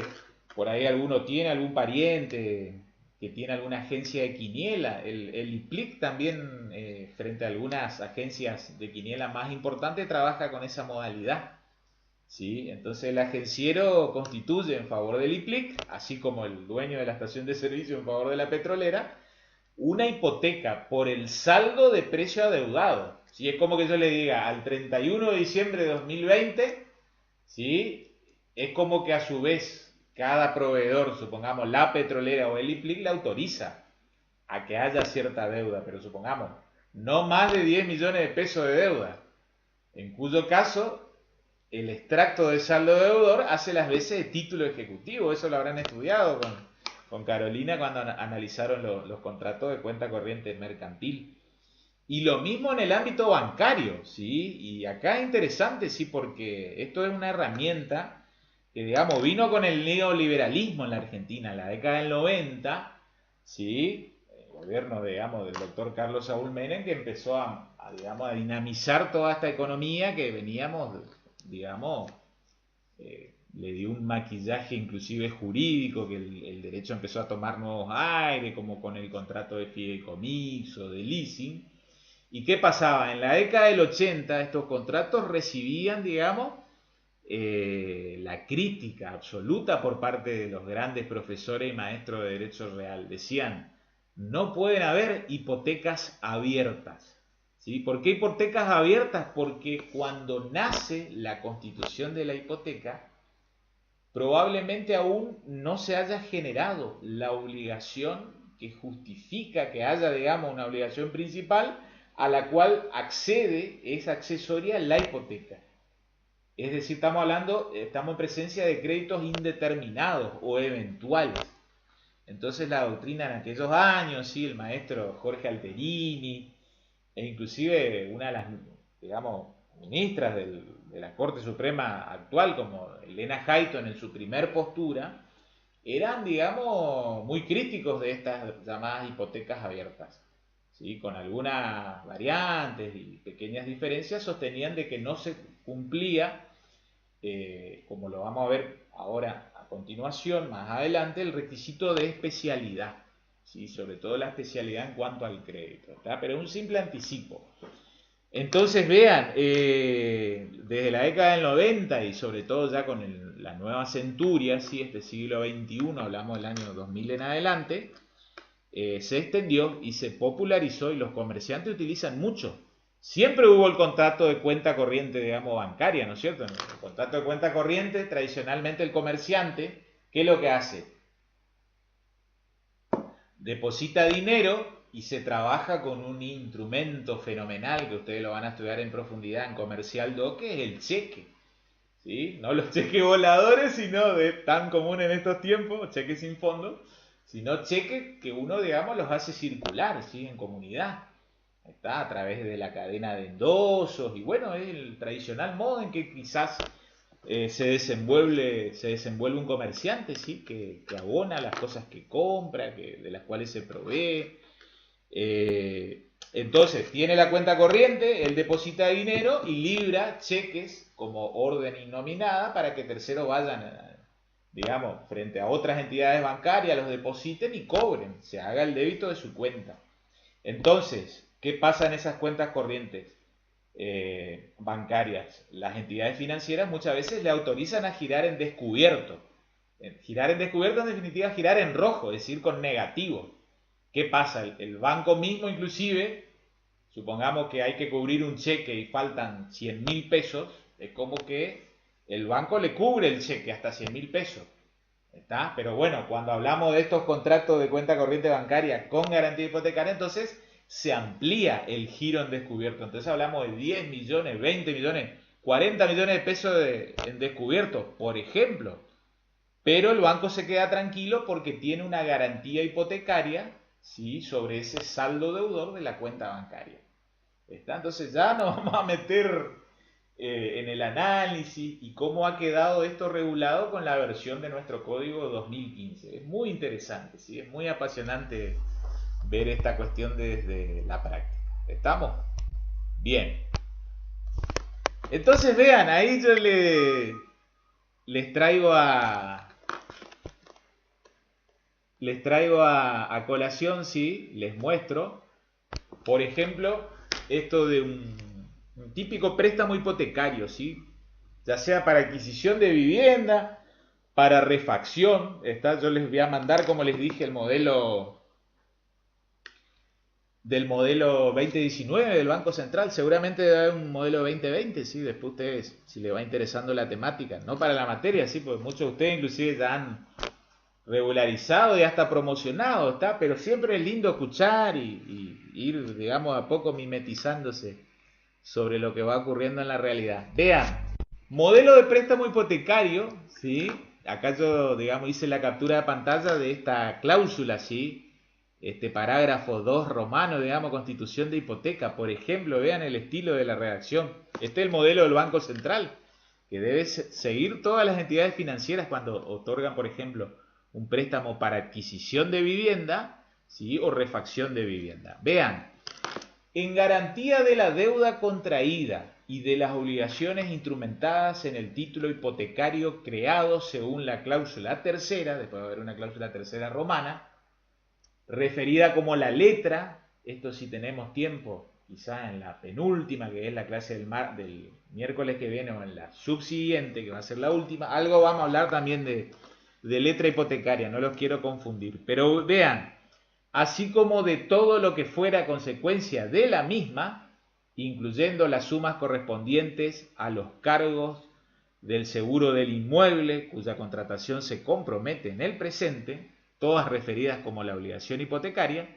por ahí alguno tiene algún pariente que tiene alguna agencia de quiniela. El IPLIC también, frente a algunas agencias de quiniela más importantes, trabaja con esa modalidad. ¿Sí? Entonces el agenciero constituye en favor del IPLIC, así como el dueño de la estación de servicio en favor de la petrolera, una hipoteca por el saldo de precio adeudado. ¿Sí? Es como que yo le diga al 31 de diciembre de 2020, ¿sí? Es como que a su vez cada proveedor, supongamos la petrolera o el IPLIC, le autoriza a que haya cierta deuda, pero supongamos no más de 10 millones de pesos de deuda, en cuyo caso el extracto de saldo deudor hace las veces de título ejecutivo. Eso lo habrán estudiado con Carolina cuando analizaron los contratos de cuenta corriente mercantil. Y lo mismo en el ámbito bancario, ¿sí? Y acá es interesante, sí, porque esto es una herramienta que, digamos, vino con el neoliberalismo en la Argentina en la década del 90, ¿sí? El gobierno, digamos, del doctor Carlos Saúl Menem, que empezó digamos, a dinamizar toda esta economía que veníamos, digamos, le dio un maquillaje inclusive jurídico, que el derecho empezó a tomar nuevos aires, como con el contrato de fideicomiso, de leasing. ¿Y qué pasaba? En la década del 80 estos contratos recibían, digamos, la crítica absoluta por parte de los grandes profesores y maestros de Derecho Real. Decían, no pueden haber hipotecas abiertas. ¿Sí? ¿Por qué hipotecas abiertas? Porque cuando nace la constitución de la hipoteca, probablemente aún no se haya generado la obligación que justifica que haya, digamos, una obligación principal a la cual accede, es accesoria la hipoteca. Es decir, estamos en presencia de créditos indeterminados o eventuales. Entonces la doctrina en aquellos años, sí, el maestro Jorge Alterini, e inclusive una de las, digamos, ministras de la Corte Suprema actual, como Elena Hayton en su primer postura, eran, digamos, muy críticos de estas llamadas hipotecas abiertas. ¿Sí? Con algunas variantes y pequeñas diferencias, sostenían de que no se cumplía, como lo vamos a ver ahora a continuación, más adelante, el requisito de especialidad. ¿Sí? Sobre todo la especialidad en cuanto al crédito. ¿Está? Pero es un simple anticipo. Entonces vean, desde la década del 90 y sobre todo ya con la nueva centuria, ¿sí? Este siglo XXI, hablamos del año 2000 en adelante, se extendió y se popularizó y los comerciantes utilizan mucho. Siempre hubo el contrato de cuenta corriente, digamos, bancaria, ¿no es cierto? En el contrato de cuenta corriente, tradicionalmente el comerciante, ¿qué es lo que hace? Deposita dinero y se trabaja con un instrumento fenomenal que ustedes lo van a estudiar en profundidad en Comercial 2, que es el cheque. ¿Sí? No los cheques voladores, sino tan común en estos tiempos, cheques sin fondo, sino cheques que uno, digamos, los hace circular, ¿sí? En comunidad. Está a través de la cadena de endosos y bueno, es el tradicional modo en que quizás se desenvuelve un comerciante, ¿sí? Que abona las cosas que compra, de las cuales se provee. Entonces, tiene la cuenta corriente, él deposita dinero y libra cheques como orden innominada para que terceros vayan, digamos, frente a otras entidades bancarias, los depositen y cobren, se haga el débito de su cuenta. Entonces, ¿qué pasa en esas cuentas corrientes bancarias? Las entidades financieras muchas veces le autorizan a girar en descubierto. Girar en descubierto, en definitiva, girar en rojo, es decir, con negativo. ¿Qué pasa? El banco mismo, inclusive, supongamos que hay que cubrir un cheque y faltan 100.000 pesos, es como que el banco le cubre el cheque hasta 100.000 pesos. ¿Está? Pero bueno, cuando hablamos de estos contratos de cuenta corriente bancaria con garantía hipotecaria, entonces se amplía el giro en descubierto. Entonces hablamos de 10 millones, 20 millones, 40 millones de pesos en descubierto, por ejemplo. Pero el banco se queda tranquilo porque tiene una garantía hipotecaria, ¿sí? Sobre ese saldo deudor de la cuenta bancaria. ¿Está? Entonces ya nos vamos a meter en el análisis y cómo ha quedado esto regulado con la versión de nuestro código 2015. Es muy interesante, ¿sí? Es muy apasionante ver esta cuestión desde la práctica. ¿Estamos? Bien. Entonces vean, ahí yo les traigo a colación, ¿sí? Les muestro, por ejemplo, esto de un típico préstamo hipotecario, ¿sí? Ya sea para adquisición de vivienda, para refacción. Yo les voy a mandar, como les dije, el modelo del modelo 2019 del Banco Central. Seguramente debe haber un modelo 2020, ¿sí? Después ustedes, si les va interesando la temática, no para la materia, ¿sí? Porque muchos de ustedes inclusive ya han regularizado y hasta promocionado, ¿está? Pero siempre es lindo escuchar y ir, digamos, a poco mimetizándose sobre lo que va ocurriendo en la realidad. Vean, modelo de préstamo hipotecario, ¿sí? Acá yo, digamos, hice la captura de pantalla de esta cláusula, ¿sí? Este parágrafo 2 romano, digamos, constitución de hipoteca. Por ejemplo, vean el estilo de la redacción. Este es el modelo del Banco Central, que debe seguir todas las entidades financieras cuando otorgan, por ejemplo, un préstamo para adquisición de vivienda, ¿sí? O refacción de vivienda. Vean, en garantía de la deuda contraída y de las obligaciones instrumentadas en el título hipotecario creado según la cláusula tercera, después va a haber una cláusula tercera romana, referida como la letra, esto si tenemos tiempo, quizá en la penúltima, que es la clase del miércoles que viene, o en la subsiguiente, que va a ser la última, algo vamos a hablar también de letra hipotecaria, no los quiero confundir. Pero vean, así como de todo lo que fuera consecuencia de la misma, incluyendo las sumas correspondientes a los cargos del seguro del inmueble, cuya contratación se compromete en el presente, todas referidas como la obligación hipotecaria,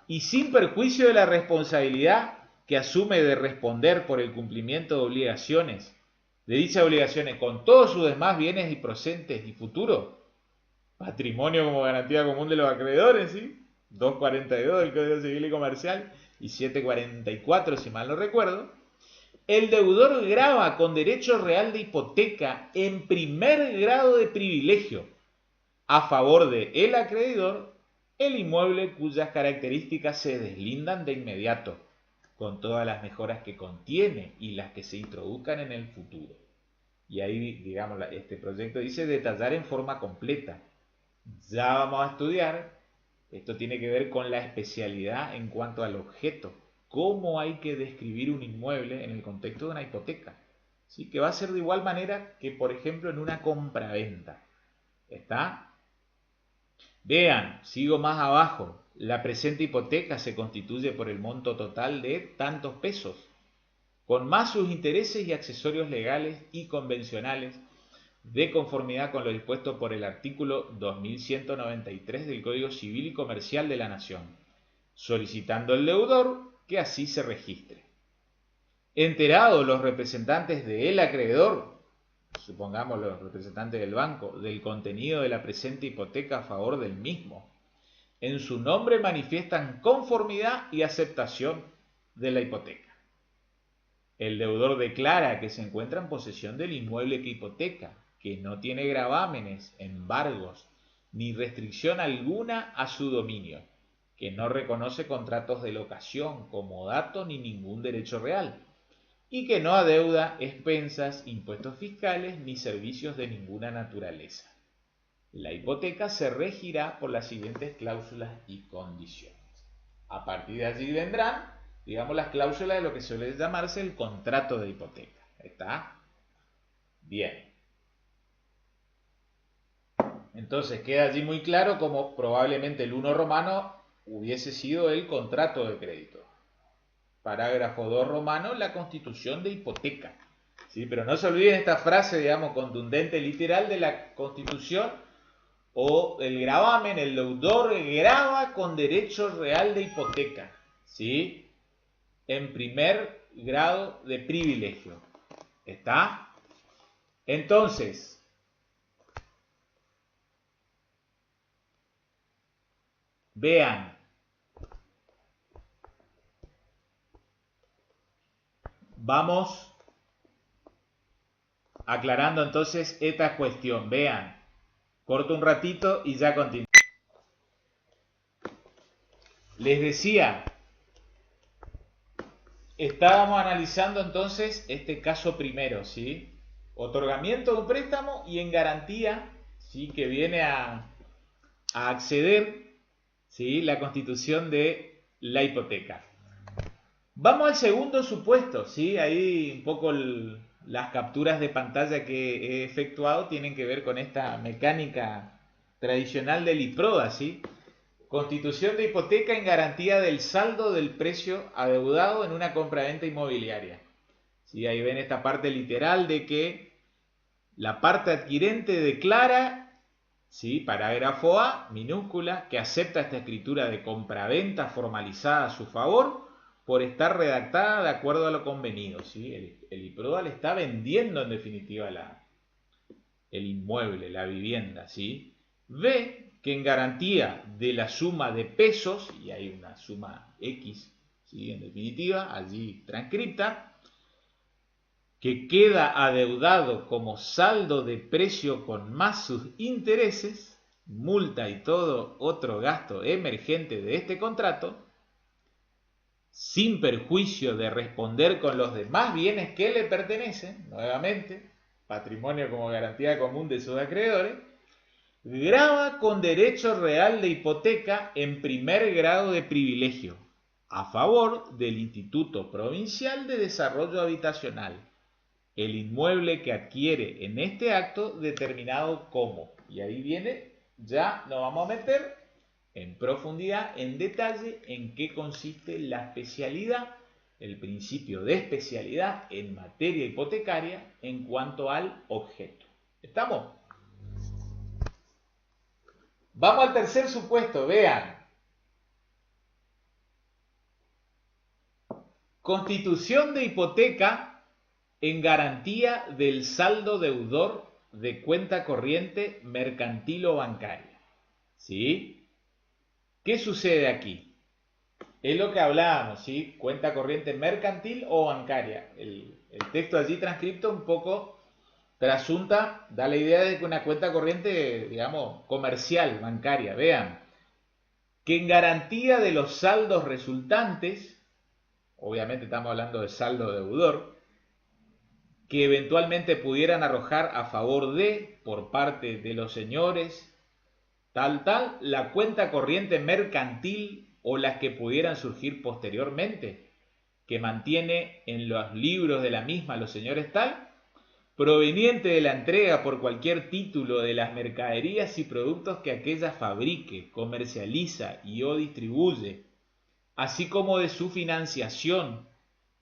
y sin perjuicio de la responsabilidad que asume de responder por el cumplimiento de obligaciones, de dichas obligaciones con todos sus demás bienes y presentes y futuros, patrimonio como garantía común de los acreedores, ¿sí? 242 del Código Civil y Comercial y 744, si mal no recuerdo, el deudor grava con derecho real de hipoteca en primer grado de privilegio a favor de el acreedor el inmueble cuyas características se deslindan de inmediato, con todas las mejoras que contiene y las que se introduzcan en el futuro. Y ahí, digamos, este proyecto dice detallar en forma completa. Ya vamos a estudiar, esto tiene que ver con la especialidad en cuanto al objeto, cómo hay que describir un inmueble en el contexto de una hipoteca, ¿sí? Que va a ser de igual manera que, por ejemplo, en una compraventa. ¿Está? Vean, sigo más abajo, la presente hipoteca se constituye por el monto total de tantos pesos, con más sus intereses y accesorios legales y convencionales, de conformidad con lo dispuesto por el artículo 2193 del Código Civil y Comercial de la Nación, solicitando el deudor que así se registre. Enterados los representantes del acreedor, supongamos los representantes del banco, del contenido de la presente hipoteca a favor del mismo, en su nombre manifiestan conformidad y aceptación de la hipoteca. El deudor declara que se encuentra en posesión del inmueble que hipoteca, que no tiene gravámenes, embargos, ni restricción alguna a su dominio, que no reconoce contratos de locación, comodato ni ningún derecho real, y que no adeuda expensas, impuestos fiscales ni servicios de ninguna naturaleza. La hipoteca se regirá por las siguientes cláusulas y condiciones. A partir de allí vendrán, digamos, las cláusulas de lo que suele llamarse el contrato de hipoteca. ¿Está? Bien. Entonces queda allí muy claro cómo probablemente el 1 romano hubiese sido el contrato de crédito. Parágrafo 2 romano, la constitución de hipoteca. ¿Sí? Pero no se olviden esta frase, digamos, contundente, literal de la Constitución, o el gravamen, el deudor grava con derecho real de hipoteca, ¿sí? En primer grado de privilegio. ¿Está? Entonces, vean, vamos aclarando entonces esta cuestión. Vean, corto un ratito y ya continúo. Les decía, estábamos analizando entonces este caso primero, ¿sí? Otorgamiento de un préstamo y en garantía, ¿sí? Que viene a acceder, ¿sí? La constitución de la hipoteca. Vamos al segundo supuesto, ¿sí? Ahí un poco las capturas de pantalla que he efectuado tienen que ver con esta mecánica tradicional del IPRODA, ¿sí? Constitución de hipoteca en garantía del saldo del precio adeudado en una compraventa inmobiliaria. ¿Sí? Ahí ven esta parte literal de que la parte adquirente declara, ¿sí? Parágrafo A, minúscula, que acepta esta escritura de compraventa formalizada a su favor por estar redactada de acuerdo a lo convenido. ¿Sí? El IPRODA le está vendiendo en definitiva el inmueble, la vivienda. ¿Sí? B, que en garantía de la suma de pesos, y hay una suma X, ¿sí? En definitiva, allí transcripta, que queda adeudado como saldo de precio con más sus intereses, multa y todo otro gasto emergente de este contrato, sin perjuicio de responder con los demás bienes que le pertenecen, nuevamente, patrimonio como garantía común de sus acreedores, grava con derecho real de hipoteca en primer grado de privilegio, a favor del Instituto Provincial de Desarrollo Habitacional, el inmueble que adquiere en este acto determinado como, y ahí viene, ya nos vamos a meter en profundidad, en detalle, en qué consiste la especialidad, el principio de especialidad en materia hipotecaria en cuanto al objeto. ¿Estamos? Vamos al tercer supuesto, vean. Constitución de hipoteca en garantía del saldo deudor de cuenta corriente mercantil o bancaria. ¿Sí? ¿Qué sucede aquí? Es lo que hablábamos, ¿sí? Cuenta corriente mercantil o bancaria. El texto allí transcripto un poco trasunta, da la idea de que una cuenta corriente, digamos, comercial, bancaria, vean, que en garantía de los saldos resultantes, obviamente estamos hablando de saldo deudor, que eventualmente pudieran arrojar a favor de, por parte de los señores, tal, la cuenta corriente mercantil o las que pudieran surgir posteriormente, que mantiene en los libros de la misma los señores tal, proveniente de la entrega por cualquier título de las mercaderías y productos que aquella fabrique, comercializa y o distribuye, así como de su financiación,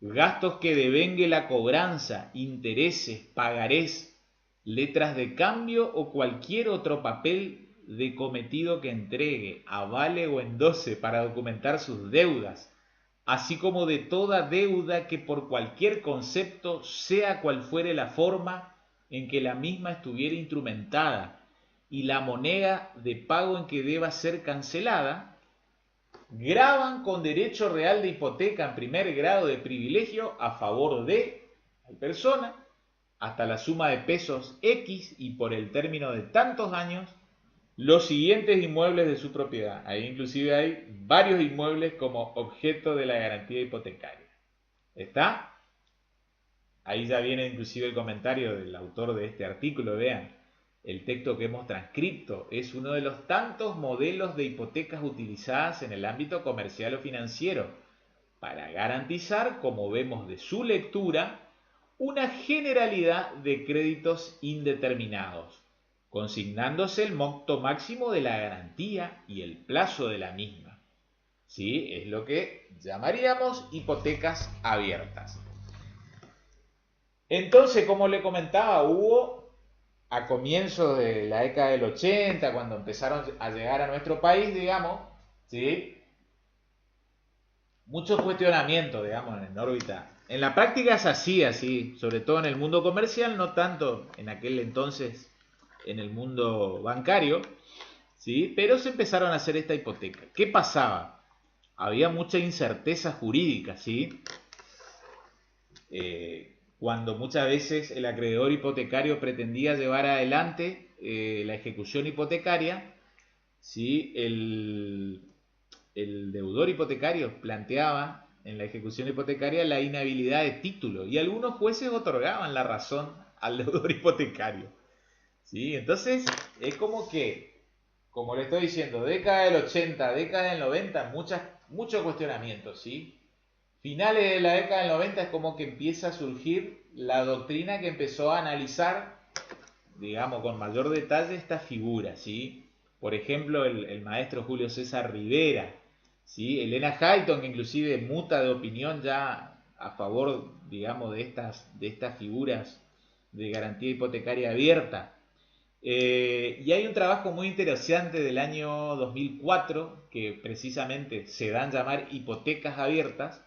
gastos que devengue la cobranza, intereses, pagarés, letras de cambio o cualquier otro papel de cometido que entregue, avale o endose para documentar sus deudas, así como de toda deuda que por cualquier concepto, sea cual fuere la forma en que la misma estuviera instrumentada y la moneda de pago en que deba ser cancelada, graban con derecho real de hipoteca en primer grado de privilegio a favor de la persona hasta la suma de pesos X y por el término de tantos años los siguientes inmuebles de su propiedad. Ahí inclusive hay varios inmuebles como objeto de la garantía hipotecaria. ¿Está? Ahí ya viene inclusive el comentario del autor de este artículo. Vean, el texto que hemos transcrito es uno de los tantos modelos de hipotecas utilizadas en el ámbito comercial o financiero para garantizar, como vemos de su lectura, una generalidad de créditos indeterminados, consignándose el monto máximo de la garantía y el plazo de la misma. ¿Sí? Es lo que llamaríamos hipotecas abiertas. Entonces, como le comentaba, hubo a comienzos de la década del 80, cuando empezaron a llegar a nuestro país, digamos, ¿sí? Muchos cuestionamientos, digamos, en órbita. En la práctica es así, sobre todo en el mundo comercial, no tanto en aquel entonces en el mundo bancario, ¿sí? Pero se empezaron a hacer esta hipoteca. ¿Qué pasaba? Había mucha incerteza jurídica, ¿sí? Cuando muchas veces el acreedor hipotecario pretendía llevar adelante la ejecución hipotecaria, ¿sí? El deudor hipotecario planteaba en la ejecución hipotecaria la inhabilidad de título y algunos jueces otorgaban la razón al deudor hipotecario. ¿Sí? Entonces es como que, como le estoy diciendo, década del 80, década del 90, muchos cuestionamientos, ¿sí? Finales de la década del 90 es como que empieza a surgir la doctrina que empezó a analizar, digamos, con mayor detalle esta figura, ¿sí? Por ejemplo, el maestro Julio César Rivera, ¿sí? Elena Hayton, que inclusive muta de opinión ya a favor, digamos, de estas figuras de garantía hipotecaria abierta. Y hay un trabajo muy interesante del año 2004 que precisamente se dan a llamar hipotecas abiertas,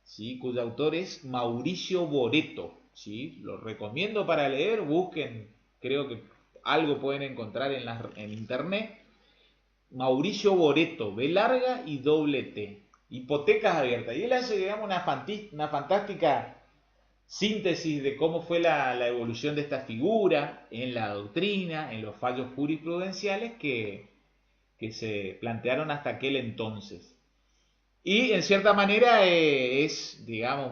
¿sí? Cuyo autor es Mauricio Boreto, ¿sí? Lo recomiendo para leer, busquen, creo que algo pueden encontrar en internet. Mauricio Boreto, B larga y doble T. Hipotecas abiertas. Y él hace, digamos, una fantástica síntesis de cómo fue la evolución de esta figura en la doctrina, en los fallos jurisprudenciales que se plantearon hasta aquel entonces. Y en cierta manera es, digamos,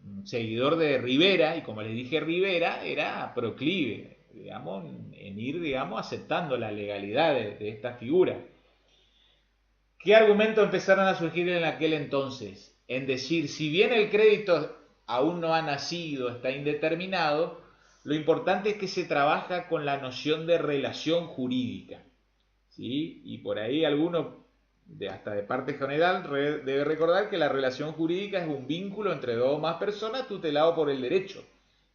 un seguidor de Rivera, y como les dije, Rivera era proclive, digamos, en ir, digamos, aceptando la legalidad de esta figura. ¿Qué argumentos empezaron a surgir en aquel entonces? En decir, si bien el crédito aún no ha nacido, está indeterminado, lo importante es que se trabaja con la noción de relación jurídica, ¿sí? Y por ahí alguno, hasta de parte general, debe recordar que la relación jurídica es un vínculo entre dos o más personas tutelado por el derecho,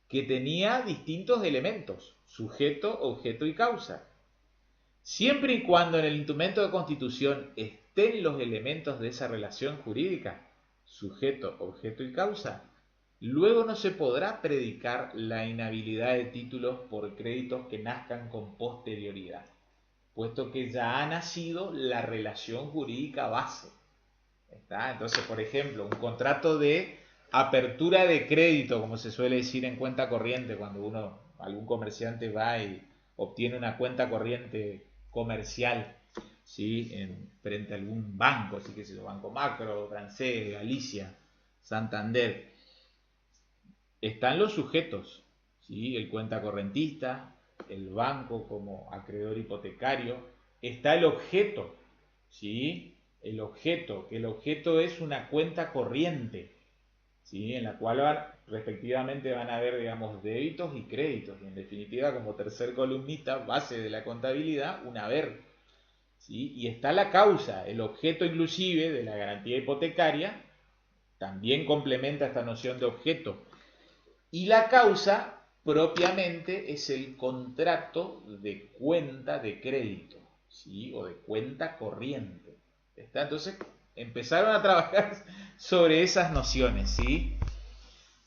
que tenía distintos elementos, sujeto, objeto y causa. Siempre y cuando en el instrumento de constitución estén los elementos de esa relación jurídica, sujeto, objeto y causa, luego no se podrá predicar la inhabilidad de títulos por créditos que nazcan con posterioridad, puesto que ya ha nacido la relación jurídica base. ¿Está? Entonces, por ejemplo, un contrato de apertura de crédito, como se suele decir en cuenta corriente, cuando algún comerciante va y obtiene una cuenta corriente comercial, ¿sí? Frente a algún banco, así que si Banco Macro, Francés, Galicia, Santander, están los sujetos, ¿sí? El cuenta correntista, el banco como acreedor hipotecario, está el objeto, ¿sí? El objeto es una cuenta corriente, ¿sí? En la cual respectivamente van a haber, digamos, débitos y créditos, y en definitiva, como tercer columnista, base de la contabilidad, un haber, ¿sí? Y está la causa, el objeto inclusive de la garantía hipotecaria, también complementa esta noción de objeto. Y la causa propiamente es el contrato de cuenta de crédito, ¿sí? O de cuenta corriente. ¿Está? Entonces empezaron a trabajar sobre esas nociones, ¿sí?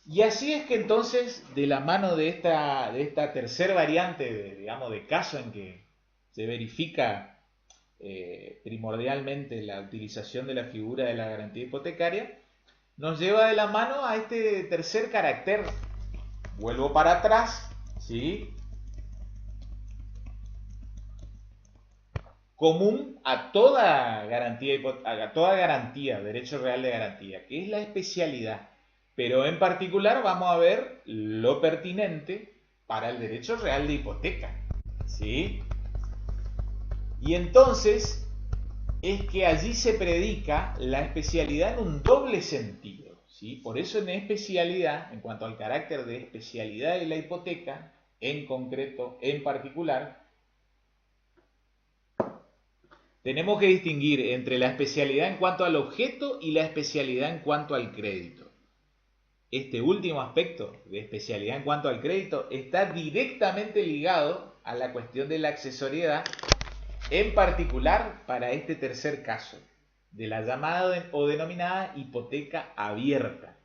Y así es que entonces, de la mano de esta tercera variante, digamos, de caso en que se verifica primordialmente la utilización de la figura de la garantía hipotecaria, nos lleva de la mano a este tercer carácter. Vuelvo para atrás, ¿sí? Común a toda garantía, derecho real de garantía, que es la especialidad. Pero en particular vamos a ver lo pertinente para el derecho real de hipoteca, ¿sí? Y entonces es que allí se predica la especialidad en un doble sentido, ¿sí? Por eso en especialidad, en cuanto al carácter de especialidad de la hipoteca, en concreto, en particular, tenemos que distinguir entre la especialidad en cuanto al objeto y la especialidad en cuanto al crédito. Este último aspecto de especialidad en cuanto al crédito está directamente ligado a la cuestión de la accesoriedad, en particular para este tercer caso, de la llamada o denominada hipoteca abierta,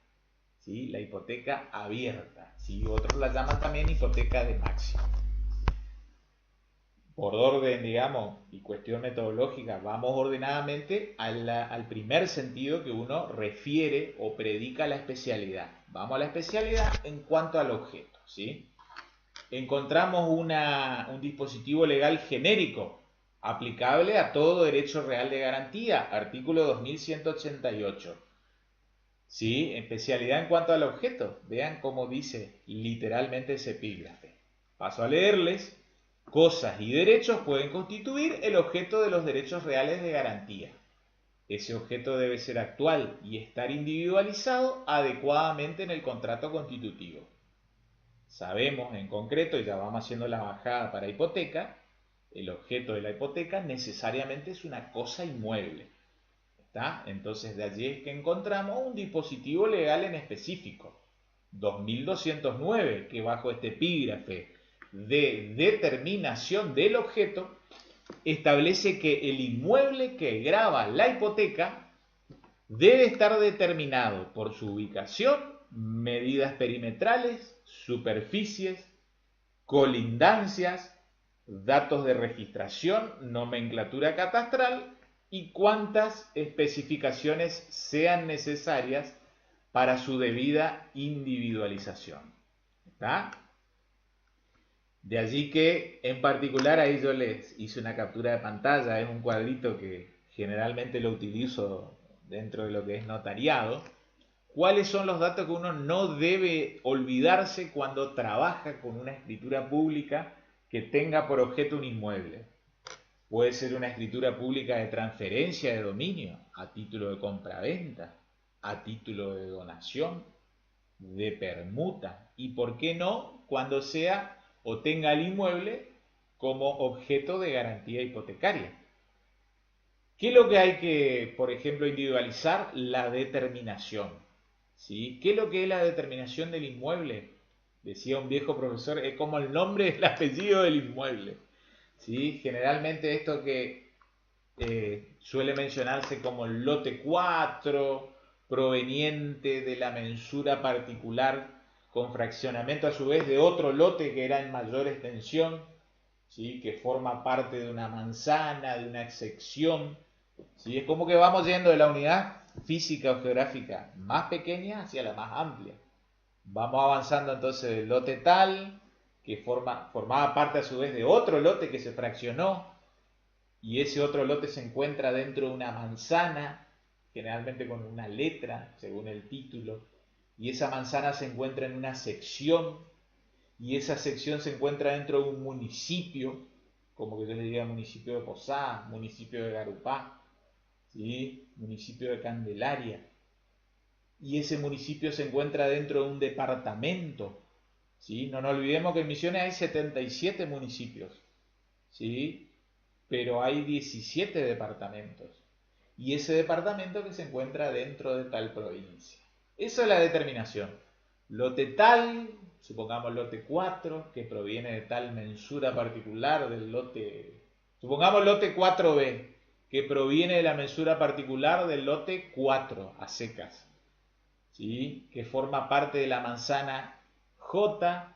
¿sí? La hipoteca abierta, ¿sí? Otros la llaman también hipoteca de máximo. Por orden, digamos, y cuestión metodológica, vamos ordenadamente al primer sentido que uno refiere o predica la especialidad. Vamos a la especialidad en cuanto al objeto, ¿sí? Encontramos un dispositivo legal genérico aplicable a todo derecho real de garantía, artículo 2188. ¿Sí? Especialidad en cuanto al objeto. Vean cómo dice literalmente ese epígrafe. Paso a leerles. Cosas y derechos pueden constituir el objeto de los derechos reales de garantía. Ese objeto debe ser actual y estar individualizado adecuadamente en el contrato constitutivo. Sabemos en concreto, y ya vamos haciendo la bajada para hipoteca, el objeto de la hipoteca necesariamente es una cosa inmueble. ¿Está? Entonces de allí es que encontramos un dispositivo legal en específico, 2209, que bajo este epígrafe de determinación del objeto establece que el inmueble que grava la hipoteca debe estar determinado por su ubicación, medidas perimetrales, superficies, colindancias, datos de registración, nomenclatura catastral y cuántas especificaciones sean necesarias para su debida individualización. ¿Está? De allí que, en particular, ahí yo les hice una captura de pantalla, es un cuadrito que generalmente lo utilizo dentro de lo que es notariado. ¿Cuáles son los datos que uno no debe olvidarse cuando trabaja con una escritura pública que tenga por objeto un inmueble? Puede ser una escritura pública de transferencia de dominio a título de compraventa, a título de donación, de permuta y, ¿por qué no?, cuando sea o tenga el inmueble como objeto de garantía hipotecaria. ¿Qué es lo que hay que, por ejemplo, individualizar? La determinación, ¿sí? ¿Qué es lo que es la determinación del inmueble? Decía un viejo profesor, es como el nombre, el apellido del inmueble, ¿sí? Generalmente esto que suele mencionarse como el lote 4, proveniente de la mensura particular, con fraccionamiento a su vez de otro lote que era en mayor extensión, ¿sí? Que forma parte de una manzana, de una sección, ¿sí? Es como que vamos yendo de la unidad física o geográfica más pequeña hacia la más amplia. Vamos avanzando entonces del lote tal, que formaba parte a su vez de otro lote que se fraccionó, y ese otro lote se encuentra dentro de una manzana, generalmente con una letra, según el título, y esa manzana se encuentra en una sección, y esa sección se encuentra dentro de un municipio, como que yo le diría municipio de Posada, municipio de Garupá, ¿sí? Municipio de Candelaria, y ese municipio se encuentra dentro de un departamento, ¿sí? No nos olvidemos que en Misiones hay 77 municipios, ¿sí? Pero hay 17 departamentos, y ese departamento que se encuentra dentro de tal provincia. Esa es la determinación. Lote tal, supongamos lote 4, que proviene de tal mensura particular del lote, supongamos lote 4B, que proviene de la mensura particular del lote 4 a secas, ¿sí? Que forma parte de la manzana J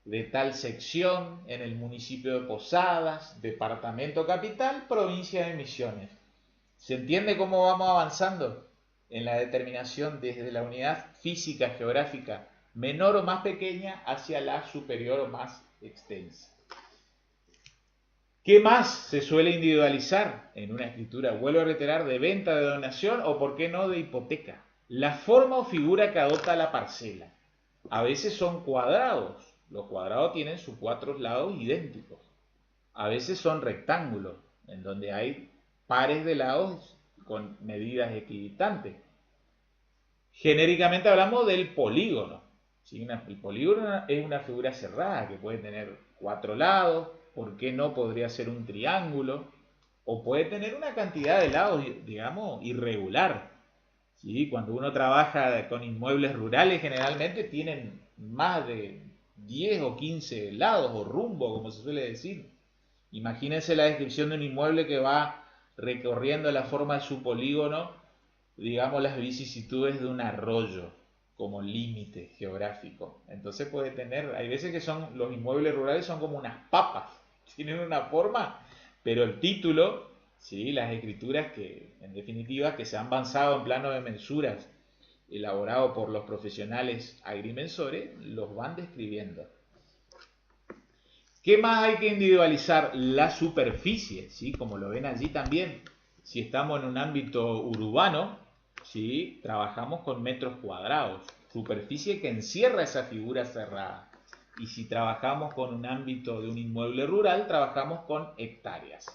de tal sección en el municipio de Posadas, departamento capital, provincia de Misiones. ¿Se entiende cómo vamos avanzando en la determinación desde la unidad física geográfica menor o más pequeña hacia la superior o más extensa? ¿Qué más se suele individualizar en una escritura? Vuelvo a reiterar, de venta, de donación o, por qué no, de hipoteca. La forma o figura que adopta la parcela. A veces son cuadrados. Los cuadrados tienen sus 4 lados idénticos. A veces son rectángulos, en donde hay pares de lados con medidas equidistantes. Genéricamente hablamos del polígono, ¿sí? El polígono es una figura cerrada que puede tener 4 lados. ¿Por qué no podría ser un triángulo? O puede tener una cantidad de lados, digamos, irregular, ¿sí? Cuando uno trabaja con inmuebles rurales, generalmente tienen más de 10 o 15 lados o rumbo, como se suele decir. Imagínense la descripción de un inmueble que va recorriendo la forma de su polígono, digamos, las vicisitudes de un arroyo como límite geográfico. Entonces puede tener, hay veces que son, los inmuebles rurales son como unas papas, tienen una forma, pero el título, ¿sí? Las escrituras que, en definitiva, que se han avanzado en plano de mensuras, elaborado por los profesionales agrimensores, los van describiendo. ¿Qué más hay que individualizar? La superficie, ¿sí? Como lo ven allí también. Si estamos en un ámbito urbano, ¿sí? Trabajamos con metros cuadrados, superficie que encierra esa figura cerrada. Y si trabajamos con un ámbito de un inmueble rural, trabajamos con hectáreas,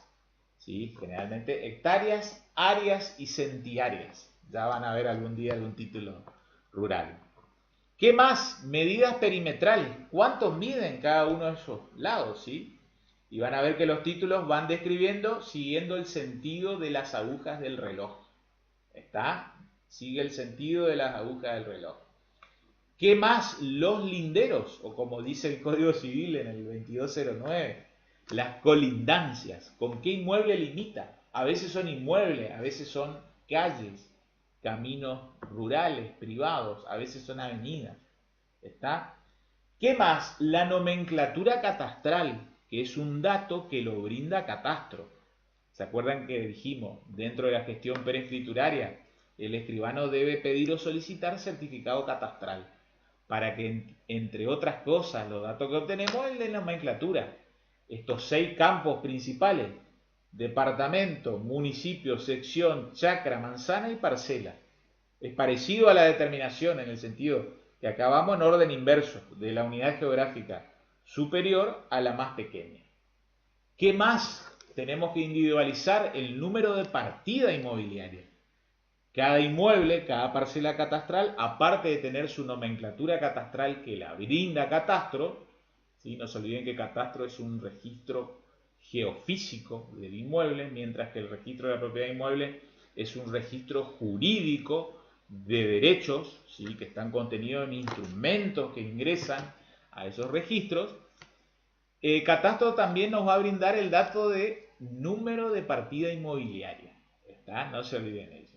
¿sí? Generalmente hectáreas, áreas y centiáreas. Ya van a ver algún día algún título rural. ¿Qué más? Medidas perimetrales. ¿Cuánto miden cada uno de esos lados? ¿Sí? Y van a ver que los títulos van describiendo siguiendo el sentido de las agujas del reloj. ¿Está? Sigue el sentido de las agujas del reloj. ¿Qué más? Los linderos, o como dice el Código Civil en el 2209, las colindancias. ¿Con qué inmueble limita? A veces son inmuebles, a veces son calles, caminos rurales, privados, a veces son avenidas. ¿Está? ¿Qué más? La nomenclatura catastral, que es un dato que lo brinda Catastro. ¿Se acuerdan que dijimos, dentro de la gestión perescrituraria, el escribano debe pedir o solicitar certificado catastral para que, entre otras cosas, los datos que obtenemos es de nomenclatura? Estos 6 campos principales: departamento, municipio, sección, chacra, manzana y parcela. Es parecido a la determinación en el sentido que acabamos en orden inverso, de la unidad geográfica superior a la más pequeña. ¿Qué más? Tenemos que individualizar el número de partida inmobiliaria. Cada inmueble, cada parcela catastral, aparte de tener su nomenclatura catastral que la brinda Catastro, ¿sí? No se olviden que Catastro es un registro geofísico del inmueble, mientras que el registro de la propiedad inmueble es un registro jurídico de derechos, ¿sí? Que están contenidos en instrumentos que ingresan a esos registros. Catastro también nos va a brindar el dato de número de partida inmobiliaria. ¿Está? No se olviden eso.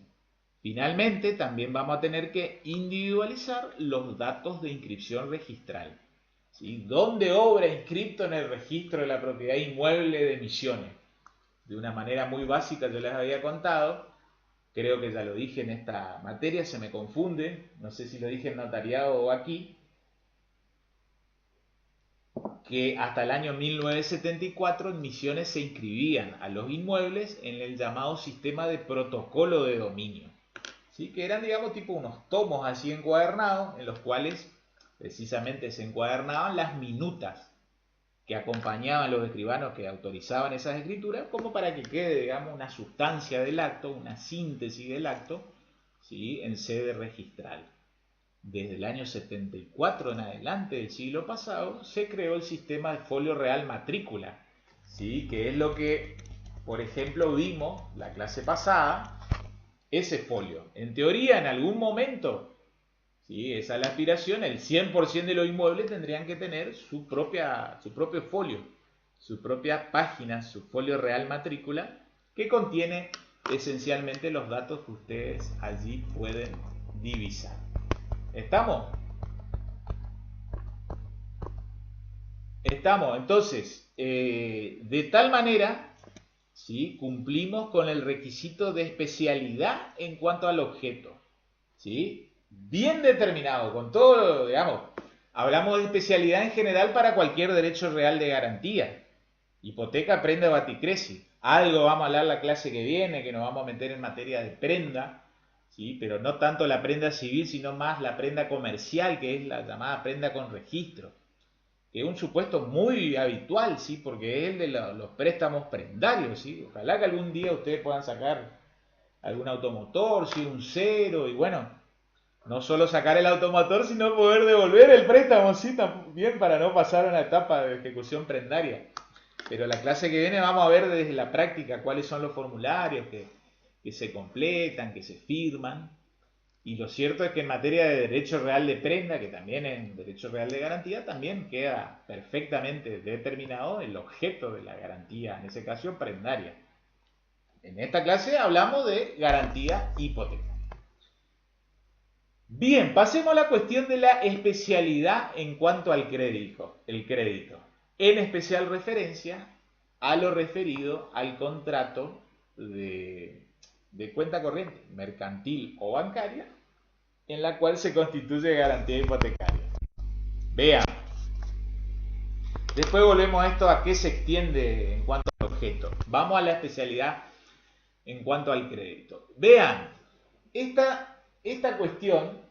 Finalmente, también vamos a tener que individualizar los datos de inscripción registral. ¿Sí? ¿Dónde obra inscripto en el registro de la propiedad inmueble de Misiones? De una manera muy básica yo les había contado, creo que ya lo dije en esta materia, se me confunde, no sé si lo dije en notariado o aquí, que hasta el año 1974 en Misiones se inscribían a los inmuebles en el llamado sistema de protocolo de dominio. ¿Sí? Que eran, digamos, tipo unos tomos así encuadernados, en los cuales precisamente se encuadernaban las minutas que acompañaban los escribanos que autorizaban esas escrituras, como para que quede, digamos, una sustancia del acto, una síntesis del acto, ¿sí? En sede registral. Desde el año 74 en adelante del siglo pasado se creó el sistema de folio real matrícula, ¿sí? Que es lo que, por ejemplo, vimos la clase pasada, ese folio. En teoría, en algún momento, ¿sí? Esa es la aspiración, el 100% de los inmuebles tendrían que tener su propio folio, su propia página, su folio real matrícula, que contiene esencialmente los datos que ustedes allí pueden divisar. ¿Estamos? Estamos, entonces, de tal manera, ¿sí? Cumplimos con el requisito de especialidad en cuanto al objeto, ¿sí? Bien determinado, con todo, digamos, hablamos de especialidad en general para cualquier derecho real de garantía. Hipoteca, prenda, baticreci. Algo vamos a hablar la clase que viene, que nos vamos a meter en materia de prenda, ¿sí? Pero no tanto la prenda civil, sino más la prenda comercial, que es la llamada prenda con registro, que es un supuesto muy habitual, ¿sí? Porque es el de los préstamos prendarios, ¿sí? Ojalá que algún día ustedes puedan sacar algún automotor, ¿sí? Un cero, y bueno, no solo sacar el automotor, sino poder devolver el préstamo, ¿sí? También para no pasar a una etapa de ejecución prendaria. Pero la clase que viene vamos a ver desde la práctica cuáles son los formularios que se completan, que se firman. Y lo cierto es que en materia de derecho real de prenda, que también en derecho real de garantía, también queda perfectamente determinado el objeto de la garantía, en ese caso prendaria. En esta clase hablamos de garantía hipotecaria. Bien, pasemos a la cuestión de la especialidad en cuanto al crédito. El crédito. En especial referencia a lo referido al contrato de cuenta corriente, mercantil o bancaria, en la cual se constituye garantía hipotecaria. Vean. Después volvemos a esto, a qué se extiende en cuanto al objeto. Vamos a la especialidad en cuanto al crédito. Vean, esta cuestión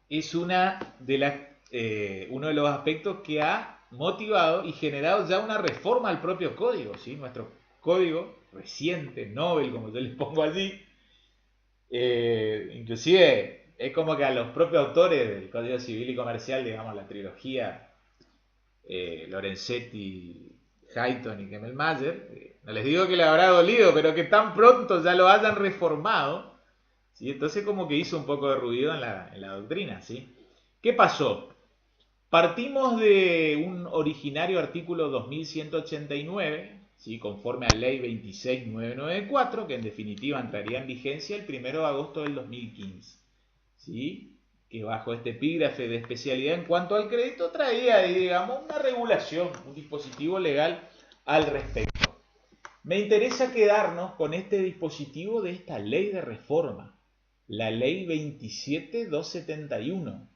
es uno de los aspectos que ha motivado y generado ya una reforma al propio código, ¿sí? Nuestro código reciente, Nobel, como yo les pongo allí, inclusive es como que a los propios autores del Código Civil y Comercial, digamos la trilogía Lorenzetti, Hayton y Kemmelmayer, no les digo que le habrá dolido, pero que tan pronto ya lo hayan reformado, ¿sí? Entonces como que hizo un poco de ruido en la doctrina, ¿sí? ¿Qué pasó? Partimos de un originario artículo 2189, ¿sí? Conforme a ley 26994, que en definitiva entraría en vigencia el 1 de agosto del 2015, ¿sí? Que bajo este epígrafe de especialidad en cuanto al crédito traía, digamos, una regulación, un dispositivo legal al respecto. Me interesa quedarnos con este dispositivo de esta ley de reforma, la ley 27271,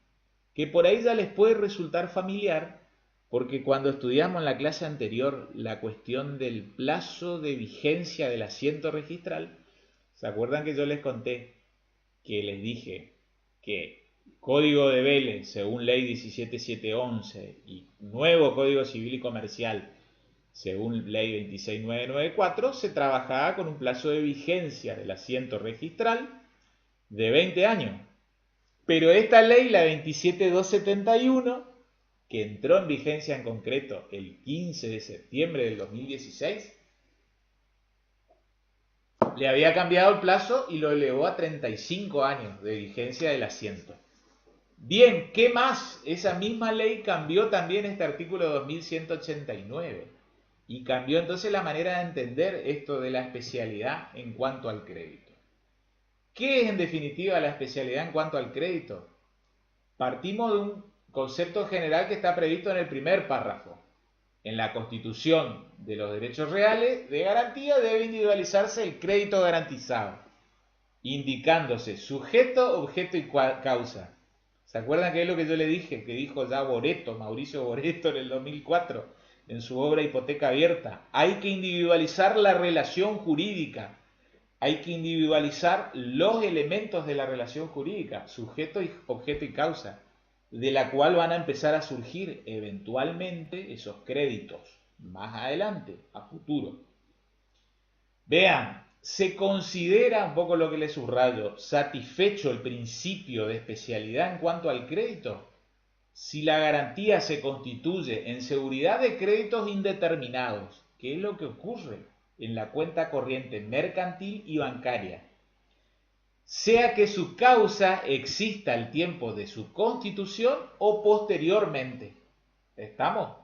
que por ahí ya les puede resultar familiar, porque cuando estudiamos en la clase anterior la cuestión del plazo de vigencia del asiento registral, ¿se acuerdan que yo les conté que les dije que Código de Vélez, según Ley 17711, y nuevo Código Civil y Comercial, según Ley 26994, se trabajaba con un plazo de vigencia del asiento registral de 20 años? Pero esta ley, la 27271, que entró en vigencia en concreto el 15 de septiembre del 2016, le había cambiado el plazo y lo elevó a 35 años de vigencia del asiento. Bien, ¿qué más? Esa misma ley cambió también este artículo 2189 y cambió entonces la manera de entender esto de la especialidad en cuanto al crédito. ¿Qué es en definitiva la especialidad en cuanto al crédito? Partimos de un concepto general que está previsto en el primer párrafo. En la Constitución de los Derechos Reales de Garantía debe individualizarse el crédito garantizado, indicándose sujeto, objeto y causa. ¿Se acuerdan que es lo que yo le dije? Que dijo ya Boreto, Mauricio Boreto en el 2004, en su obra Hipoteca Abierta. Hay que individualizar la relación jurídica. Hay que individualizar los elementos de la relación jurídica, sujeto, objeto y causa, de la cual van a empezar a surgir eventualmente esos créditos más adelante, a futuro. Vean, se considera, un poco lo que les subrayo, satisfecho el principio de especialidad en cuanto al crédito si la garantía se constituye en seguridad de créditos indeterminados, que es lo que ocurre en la cuenta corriente mercantil y bancaria, sea que su causa exista al tiempo de su constitución o posteriormente. ¿Estamos?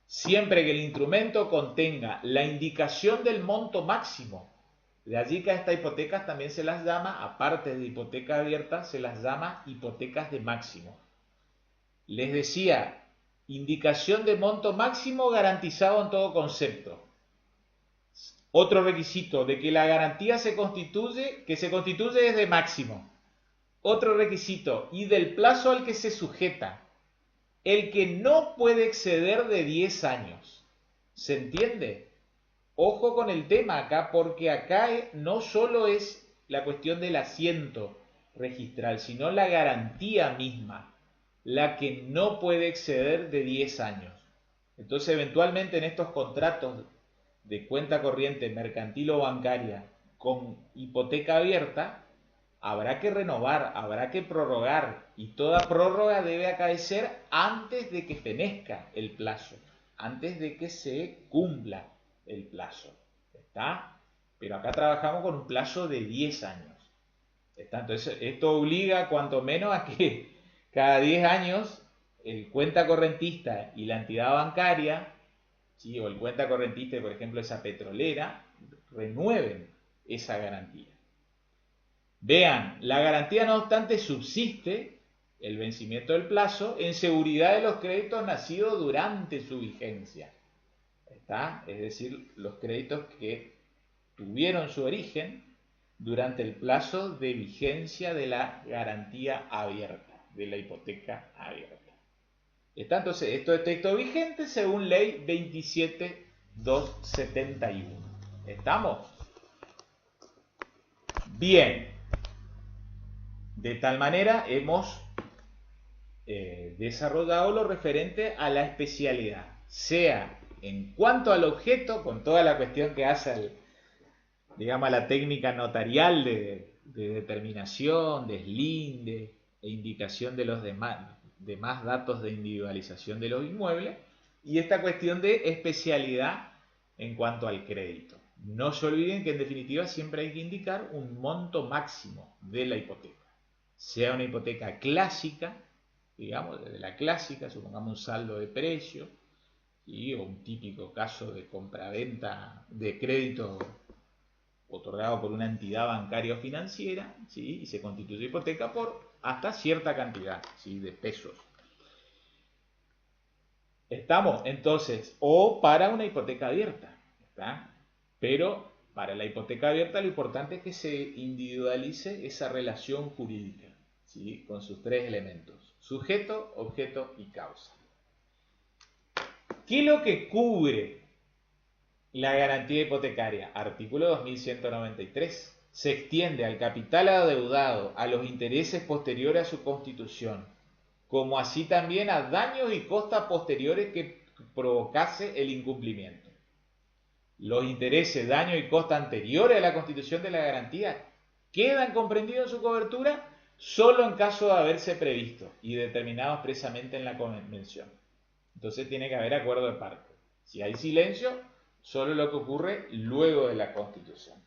Siempre que el instrumento contenga la indicación del monto máximo. De allí que a estas hipotecas también se las llama, aparte de hipoteca abierta, se las llama hipotecas de máximo. Les decía, indicación de monto máximo garantizado en todo concepto. Otro requisito de que la garantía se constituye es de máximo. Otro requisito, y del plazo al que se sujeta, el que no puede exceder de 10 años. ¿Se entiende? Ojo con el tema acá, porque acá no solo es la cuestión del asiento registral, sino la garantía misma, la que no puede exceder de 10 años. Entonces, eventualmente en estos contratos de cuenta corriente mercantil o bancaria con hipoteca abierta, habrá que renovar, habrá que prorrogar, y toda prórroga debe acaecer antes de que fenezca el plazo, antes de que se cumpla el plazo. ¿Está? Pero acá trabajamos con un plazo de 10 años. ¿Está? Entonces, esto obliga cuanto menos a que cada 10 años el cuenta correntista y la entidad bancaria, ¿sí? O el cuenta correntista, por ejemplo, esa petrolera, renueven esa garantía. Vean, la garantía no obstante subsiste, el vencimiento del plazo, en seguridad de los créditos nacidos durante su vigencia. ¿Está? Es decir, los créditos que tuvieron su origen durante el plazo de vigencia de la garantía abierta, de la hipoteca abierta. ¿Está? Entonces, esto es texto vigente según ley 27271. ¿Estamos? Bien. De tal manera hemos desarrollado lo referente a la especialidad, sea en cuanto al objeto, con toda la cuestión que hace digamos, a la técnica notarial de determinación, deslinde e indicación de los demás datos de individualización de los inmuebles, y esta cuestión de especialidad en cuanto al crédito. No se olviden que en definitiva siempre hay que indicar un monto máximo de la hipoteca. Sea una hipoteca clásica, digamos, desde la clásica, supongamos un saldo de precio, ¿sí? O un típico caso de compraventa de crédito otorgado por una entidad bancaria o financiera, ¿sí? Y se constituye hipoteca por hasta cierta cantidad, ¿sí? De pesos. ¿Estamos? Entonces, o para una hipoteca abierta, ¿está? Pero para la hipoteca abierta lo importante es que se individualice esa relación jurídica, ¿sí? Con sus tres elementos: sujeto, objeto y causa. ¿Qué es lo que cubre la garantía hipotecaria? Artículo 2193. Se extiende al capital adeudado, a los intereses posteriores a su constitución, como así también a daños y costas posteriores que provocase el incumplimiento. Los intereses, daños y costas anteriores a la constitución de la garantía quedan comprendidos en su cobertura solo en caso de haberse previsto y determinado expresamente en la convención. Entonces tiene que haber acuerdo de parte. Si hay silencio, solo lo que ocurre luego de la constitución.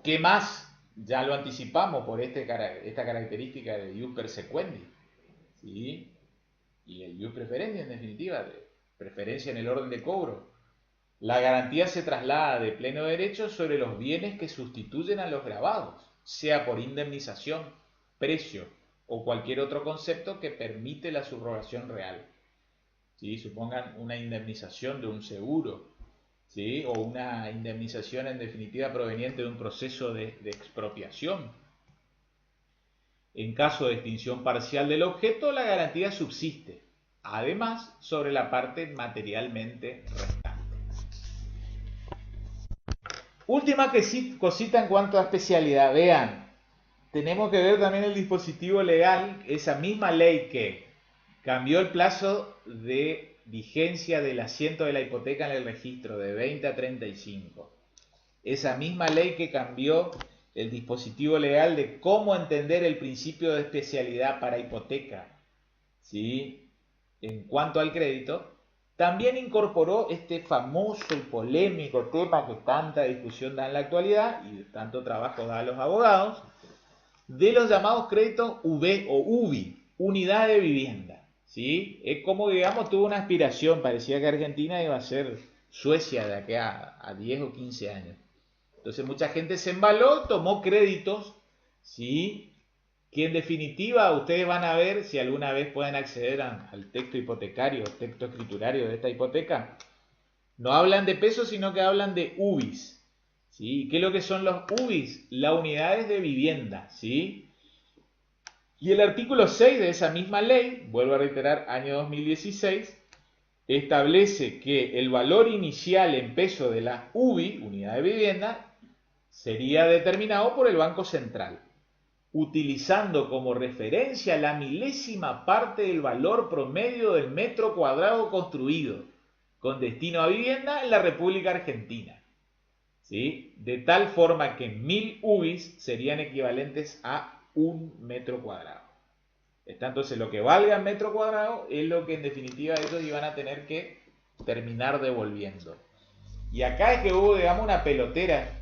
¿Qué más ya lo anticipamos por esta característica de ius persequendi, ¿sí? Y el ius preferendi, en definitiva, de preferencia en el orden de cobro. La garantía se traslada de pleno derecho sobre los bienes que sustituyen a los gravados, sea por indemnización, precio o cualquier otro concepto que permite la subrogación real. ¿Sí? Supongan una indemnización de un seguro, ¿sí? O una indemnización en definitiva proveniente de un proceso de expropiación. En caso de extinción parcial del objeto, la garantía subsiste, además, sobre la parte materialmente restante. Última cosita en cuanto a especialidad. Vean, tenemos que ver también el dispositivo legal, esa misma ley que cambió el plazo de vigencia del asiento de la hipoteca en el registro de 20 a 35. Esa misma ley que cambió el dispositivo legal de cómo entender el principio de especialidad para hipoteca, ¿sí? En cuanto al crédito, también incorporó este famoso y polémico tema que tanta discusión da en la actualidad y tanto trabajo da a los abogados, de los llamados créditos UV o UBI, unidad de vivienda. ¿Sí? Es como, digamos, tuvo una aspiración, parecía que Argentina iba a ser Suecia de aquí a 10 o 15 años. Entonces mucha gente se embaló, tomó créditos, ¿sí? Que en definitiva ustedes van a ver si alguna vez pueden acceder al texto hipotecario, texto escriturario de esta hipoteca. No hablan de pesos, sino que hablan de UBIs. ¿Sí? ¿Qué es lo que son los UBIs? Las unidades de vivienda, ¿sí? Y el artículo 6 de esa misma ley, vuelvo a reiterar, año 2016, establece que el valor inicial en peso de la UBI, unidad de vivienda, sería determinado por el Banco Central, utilizando como referencia la milésima parte del valor promedio del metro cuadrado construido con destino a vivienda en la República Argentina. ¿Sí? De tal forma que 1000 UBIs serían equivalentes a 1 metro cuadrado. Está, entonces lo que valga en metro cuadrado es lo que en definitiva ellos iban a tener que terminar devolviendo. Y acá es que hubo, digamos, una pelotera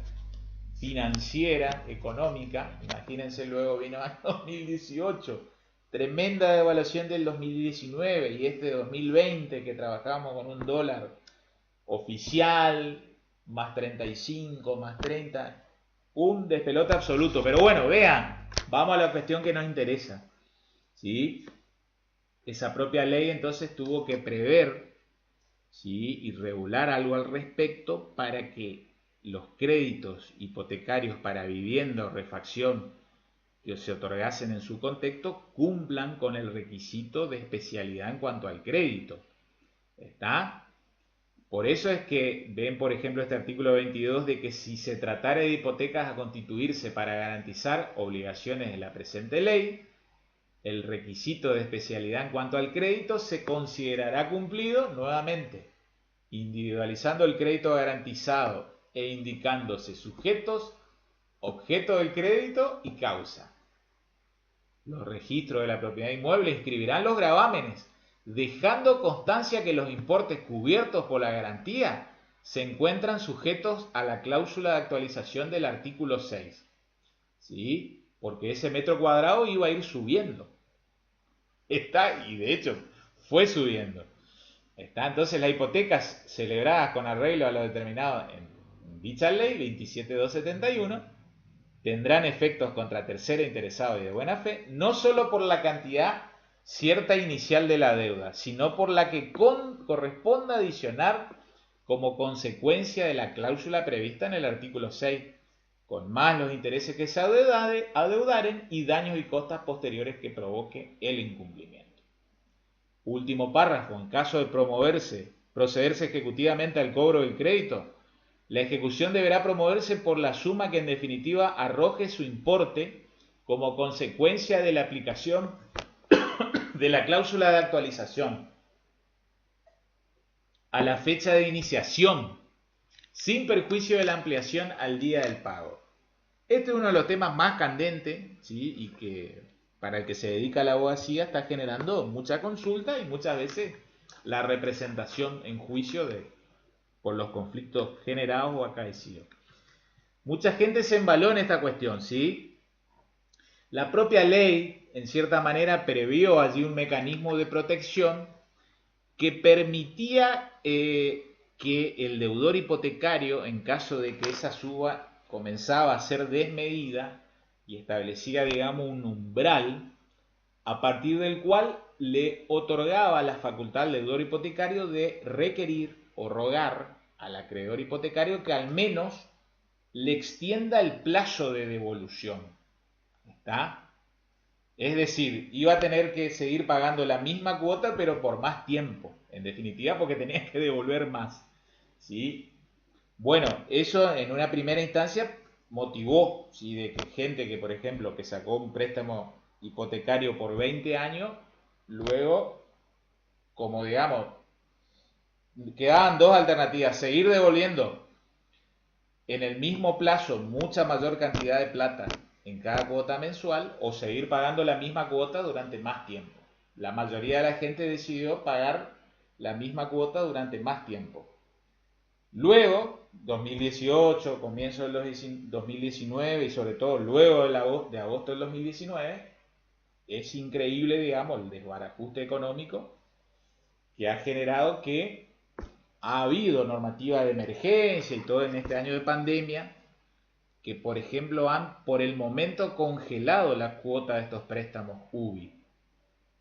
financiera, económica. Imagínense, luego vino el 2018, tremenda devaluación del 2019 y este 2020 que trabajamos con un dólar oficial, más 35, más 30, un despelote absoluto. Pero bueno, vean, vamos a la cuestión que nos interesa, ¿sí? Esa propia ley entonces tuvo que prever, ¿sí? Y regular algo al respecto para que los créditos hipotecarios para vivienda o refacción que se otorgasen en su contexto cumplan con el requisito de especialidad en cuanto al crédito. ¿Está? Por eso es que ven, por ejemplo, este artículo 22 de que si se tratara de hipotecas a constituirse para garantizar obligaciones de la presente ley, el requisito de especialidad en cuanto al crédito se considerará cumplido nuevamente, individualizando el crédito garantizado e indicándose sujetos, objeto del crédito y causa. Los registros de la propiedad inmueble inscribirán los gravámenes, dejando constancia que los importes cubiertos por la garantía se encuentran sujetos a la cláusula de actualización del artículo 6. ¿Sí? Porque ese metro cuadrado iba a ir subiendo. Está, y de hecho fue subiendo. Está, entonces las hipotecas celebradas con arreglo a lo determinado en dicha ley 27271 tendrán efectos contra tercero interesado y de buena fe, no solo por la cantidad cierta inicial de la deuda, sino por la que corresponda adicionar como consecuencia de la cláusula prevista en el artículo 6, con más los intereses que se adeudaren y daños y costas posteriores que provoque el incumplimiento. Último párrafo, en caso de procederse ejecutivamente al cobro del crédito, la ejecución deberá promoverse por la suma que en definitiva arroje su importe como consecuencia de la aplicación de la cláusula de actualización a la fecha de iniciación, sin perjuicio de la ampliación al día del pago. Este es uno de los temas más candentes, ¿sí? Y que para el que se dedica a la abogacía está generando mucha consulta y muchas veces la representación en juicio por los conflictos generados o acaecidos. Mucha gente se embaló en esta cuestión, ¿sí? La propia ley, en cierta manera, previó allí un mecanismo de protección que permitía que el deudor hipotecario, en caso de que esa suba comenzaba a ser desmedida y establecía, digamos, un umbral a partir del cual le otorgaba la facultad al deudor hipotecario de requerir o rogar al acreedor hipotecario que al menos le extienda el plazo de devolución. ¿Está? Es decir, iba a tener que seguir pagando la misma cuota, pero por más tiempo. En definitiva, porque tenía que devolver más. ¿Sí? Bueno, eso en una primera instancia motivó, ¿sí?, de que gente que, por ejemplo, que sacó un préstamo hipotecario por 20 años, luego, como digamos, quedaban dos alternativas: seguir devolviendo en el mismo plazo mucha mayor cantidad de plata en cada cuota mensual, o seguir pagando la misma cuota durante más tiempo. La mayoría de la gente decidió pagar la misma cuota durante más tiempo. Luego, 2018, comienzo del 2019 y sobre todo luego de agosto del 2019, es increíble, digamos, el desbarajuste económico que ha generado que ha habido normativa de emergencia y todo en este año de pandemia, que por ejemplo han por el momento congelado la cuota de estos préstamos UBI.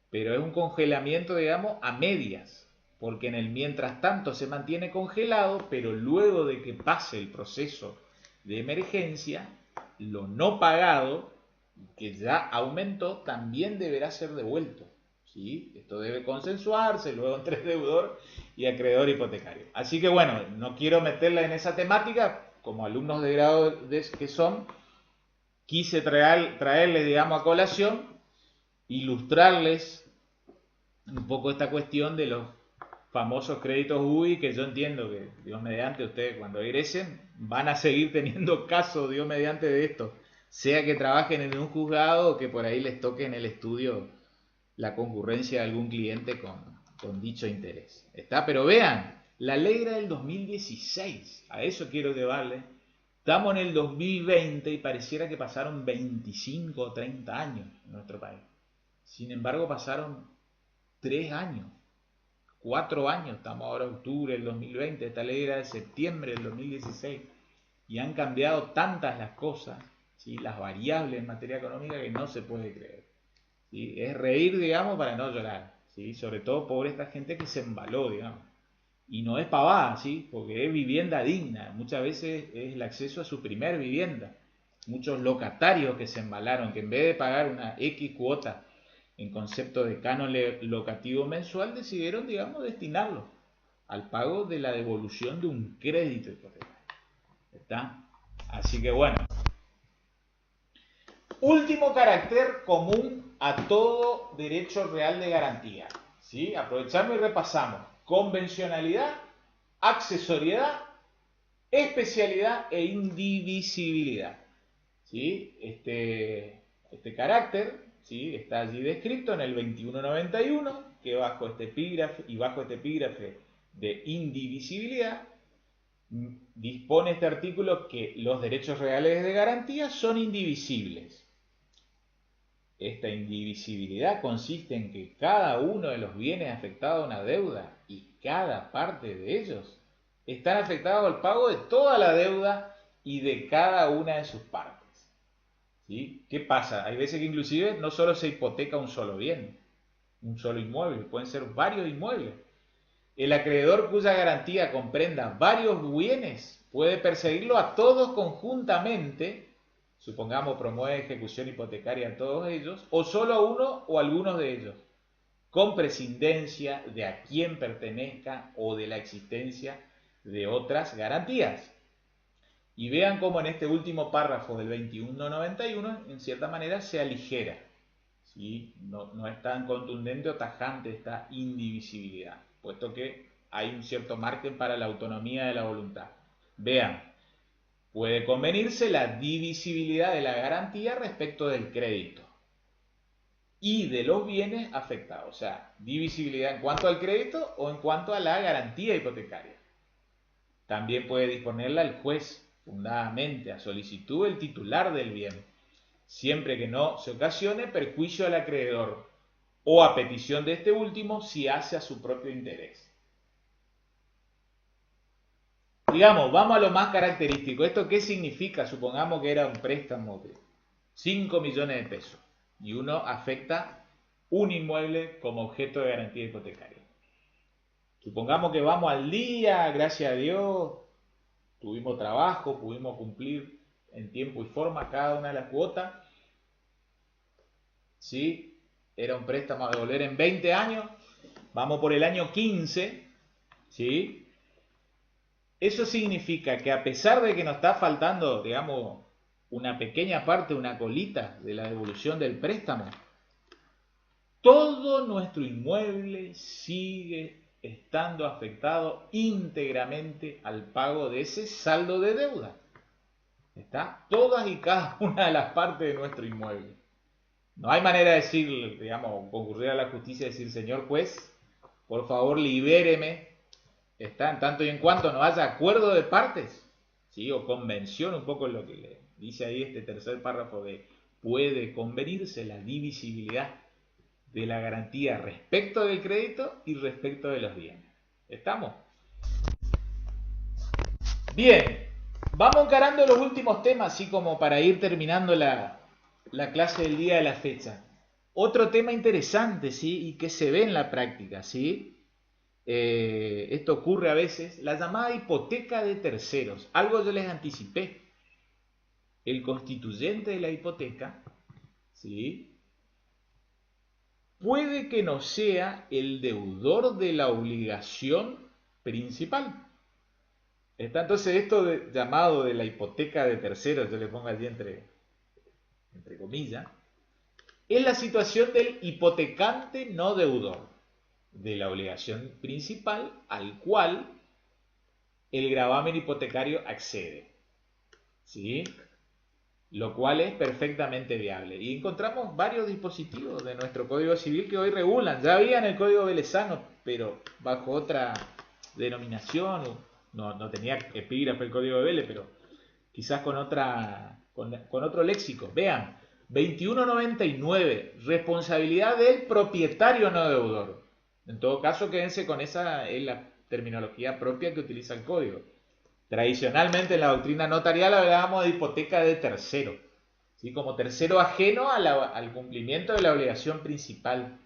Pero es un congelamiento, digamos, a medias, porque en el mientras tanto se mantiene congelado, pero luego de que pase el proceso de emergencia, lo no pagado, que ya aumentó, también deberá ser devuelto. ¿Sí? Esto debe consensuarse luego entre deudor y acreedor hipotecario. Así que bueno, no quiero meterla en esa temática, como alumnos de grado que son, quise traerles, digamos, a colación, ilustrarles un poco esta cuestión de los famosos créditos UBI, que yo entiendo que, Dios mediante, ustedes cuando egresen van a seguir teniendo caso, Dios mediante, de esto, sea que trabajen en un juzgado o que por ahí les toque en el estudio la concurrencia de algún cliente con dicho interés. ¿Está? Pero vean, la ley era del 2016, a eso quiero llevarle. Estamos en el 2020 y pareciera que pasaron 25 o 30 años en nuestro país. Sin embargo, pasaron 3 años, 4 años, estamos ahora en octubre del 2020, esta ley era de septiembre del 2016, y han cambiado tantas las cosas, ¿sí?, las variables en materia económica, que no se puede creer. ¿Sí? Es reír, digamos, para no llorar, ¿sí? Sobre todo por esta gente que se embaló, digamos. Y no es pavada, ¿sí?, porque es vivienda digna, muchas veces es el acceso a su primer vivienda. Muchos locatarios que se embalaron, que en vez de pagar una X cuota en concepto de canon locativo mensual, decidieron, digamos, destinarlo al pago de la devolución de un crédito hipotecario. ¿Está? Así que bueno. Último carácter común a todo derecho real de garantía. ¿Sí? Aprovechamos y repasamos: convencionalidad, accesoriedad, especialidad e indivisibilidad. ¿Sí? Este carácter, ¿sí?, está allí descrito en el 2191, que bajo este epígrafe de indivisibilidad dispone este artículo que los derechos reales de garantía son indivisibles. Esta indivisibilidad consiste en que cada uno de los bienes afectados a una deuda y cada parte de ellos están afectados al pago de toda la deuda y de cada una de sus partes. ¿Sí? ¿Qué pasa? Hay veces que inclusive no solo se hipoteca un solo bien, un solo inmueble, pueden ser varios inmuebles. El acreedor cuya garantía comprenda varios bienes puede perseguirlo a todos conjuntamente, supongamos promueve ejecución hipotecaria a todos ellos, o solo a uno o algunos de ellos, con prescindencia de a quién pertenezca o de la existencia de otras garantías. Y vean cómo en este último párrafo del 2191, en cierta manera, se aligera. ¿Sí? No es tan contundente o tajante esta indivisibilidad, puesto que hay un cierto margen para la autonomía de la voluntad. Vean, puede convenirse la divisibilidad de la garantía respecto del crédito y de los bienes afectados. O sea, divisibilidad en cuanto al crédito o en cuanto a la garantía hipotecaria. También puede disponerla el juez fundadamente a solicitud del titular del bien, siempre que no se ocasione perjuicio al acreedor o a petición de este último si hace a su propio interés. Digamos, vamos a lo más característico. ¿Esto qué significa? Supongamos que era un préstamo de 5 millones de pesos y uno afecta un inmueble como objeto de garantía hipotecaria. Supongamos que vamos al día, gracias a Dios, tuvimos trabajo, pudimos cumplir en tiempo y forma cada una de las cuotas. ¿Sí? Era un préstamo a devolver en 20 años, vamos por el año 15, ¿sí? Eso significa que a pesar de que nos está faltando, digamos, una pequeña parte, una colita de la devolución del préstamo, todo nuestro inmueble sigue estando afectado íntegramente al pago de ese saldo de deuda. Está todas y cada una de las partes de nuestro inmueble. No hay manera de decir, digamos, concurrir a la justicia y decir, señor juez, por favor libéreme. Está en tanto y en cuanto no haya acuerdo de partes, ¿sí? O convención, un poco lo que le dice ahí este tercer párrafo de puede convenirse la divisibilidad de la garantía respecto del crédito y respecto de los bienes. ¿Estamos? Bien, vamos encarando los últimos temas, así como para ir terminando la clase del día de la fecha. Otro tema interesante, ¿sí? Y que se ve en la práctica, ¿sí? Esto ocurre a veces, la llamada hipoteca de terceros. Algo yo les anticipé. El constituyente de la hipoteca, ¿sí? Puede que no sea el deudor de la obligación principal. Está entonces esto llamado de la hipoteca de terceros, yo le pongo allí entre comillas, es la situación del hipotecante no deudor de la obligación principal al cual el gravamen hipotecario accede, ¿sí? Lo cual es perfectamente viable. Y encontramos varios dispositivos de nuestro Código Civil que hoy regulan. Ya había en el Código Velezano, pero bajo otra denominación. No tenía epígrafe el Código de Vélez, pero quizás con otro léxico. Vean, 2199, responsabilidad del propietario no deudor. En todo caso, quédense con esa, es la terminología propia que utiliza el código. Tradicionalmente en la doctrina notarial hablábamos de hipoteca de tercero, ¿sí? Como tercero ajeno al cumplimiento de la obligación principal.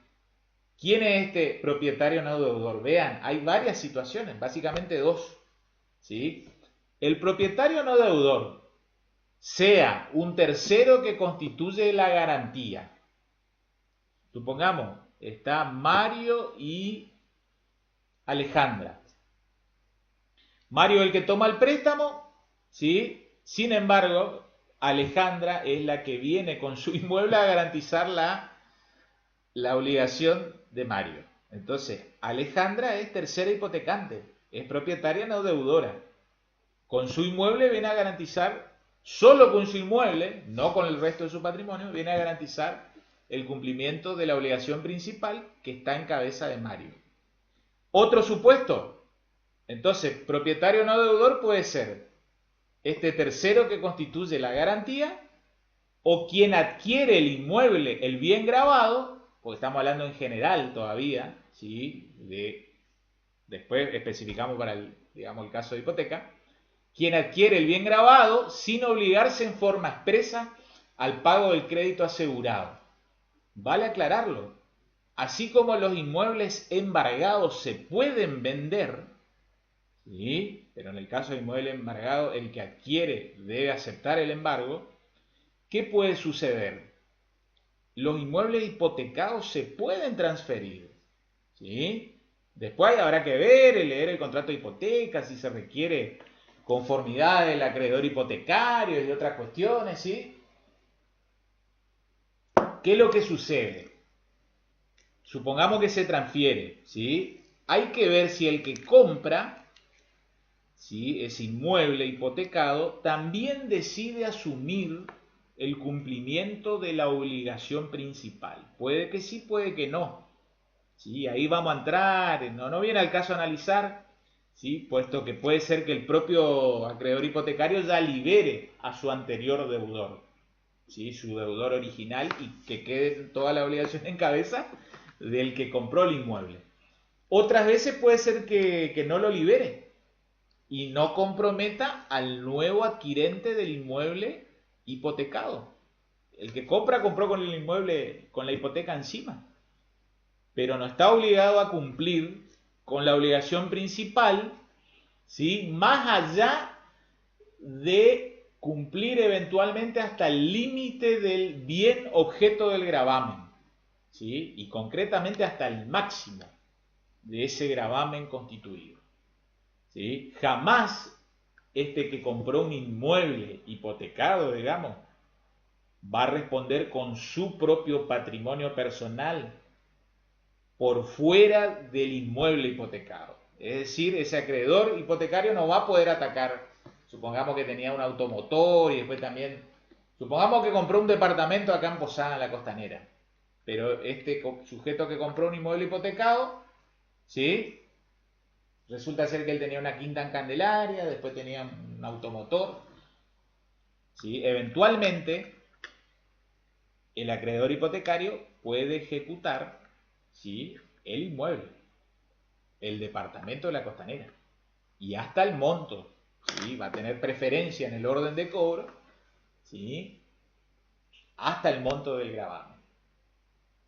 ¿Quién es este propietario no deudor? Vean, hay varias situaciones, básicamente dos, ¿sí? El propietario no deudor, sea un tercero que constituye la garantía. Supongamos, está Mario y Alejandra. Mario es el que toma el préstamo, ¿sí? Sin embargo, Alejandra es la que viene con su inmueble a garantizar la obligación de Mario. Entonces, Alejandra es tercera hipotecante, es propietaria no deudora. Con su inmueble viene a garantizar, solo con su inmueble, no con el resto de su patrimonio, viene a garantizar el cumplimiento de la obligación principal que está en cabeza de Mario. Otro supuesto, entonces, propietario no deudor puede ser este tercero que constituye la garantía o quien adquiere el inmueble, el bien grabado, porque estamos hablando en general todavía, ¿sí? Después especificamos para el caso de hipoteca, quien adquiere el bien grabado sin obligarse en forma expresa al pago del crédito asegurado. Vale aclararlo. Así como los inmuebles embargados se pueden vender, ¿sí? Pero en el caso del inmueble embargado, el que adquiere debe aceptar el embargo. ¿Qué puede suceder? Los inmuebles hipotecados se pueden transferir, ¿sí? Después habrá que ver, leer el contrato de hipoteca, si se requiere conformidad del acreedor hipotecario y otras cuestiones, ¿sí? ¿Qué es lo que sucede? Supongamos que se transfiere, ¿sí? Hay que ver si el que compra, ¿sí?, ese inmueble hipotecado también decide asumir el cumplimiento de la obligación principal. Puede que sí, puede que no. ¿Sí? Ahí vamos a entrar, no viene al caso analizar ¿sí? Puesto que puede ser que el propio acreedor hipotecario ya libere a su anterior deudor, ¿sí? Su deudor original, y que quede toda la obligación en cabeza del que compró el inmueble. Otras veces puede ser que no lo libere y no comprometa al nuevo adquirente del inmueble hipotecado. El que compra, compró con el inmueble con la hipoteca encima, pero no está obligado a cumplir con la obligación principal, ¿sí? Más allá de cumplir eventualmente hasta el límite del bien objeto del gravamen, ¿sí? Y concretamente hasta el máximo de ese gravamen constituido, ¿sí? Jamás este que compró un inmueble hipotecado, digamos, va a responder con su propio patrimonio personal por fuera del inmueble hipotecado. Es decir, ese acreedor hipotecario no va a poder atacar, supongamos que tenía un automotor y después también, supongamos que compró un departamento acá en Posada, en la Costanera, pero este sujeto que compró un inmueble hipotecado, ¿sí? Resulta ser que él tenía una quinta en Candelaria, después tenía un automotor, ¿sí? Eventualmente, el acreedor hipotecario puede ejecutar, ¿sí?, el inmueble, el departamento de la Costanera, y hasta el monto, ¿sí? Va a tener preferencia en el orden de cobro, ¿sí?, hasta el monto del gravamen.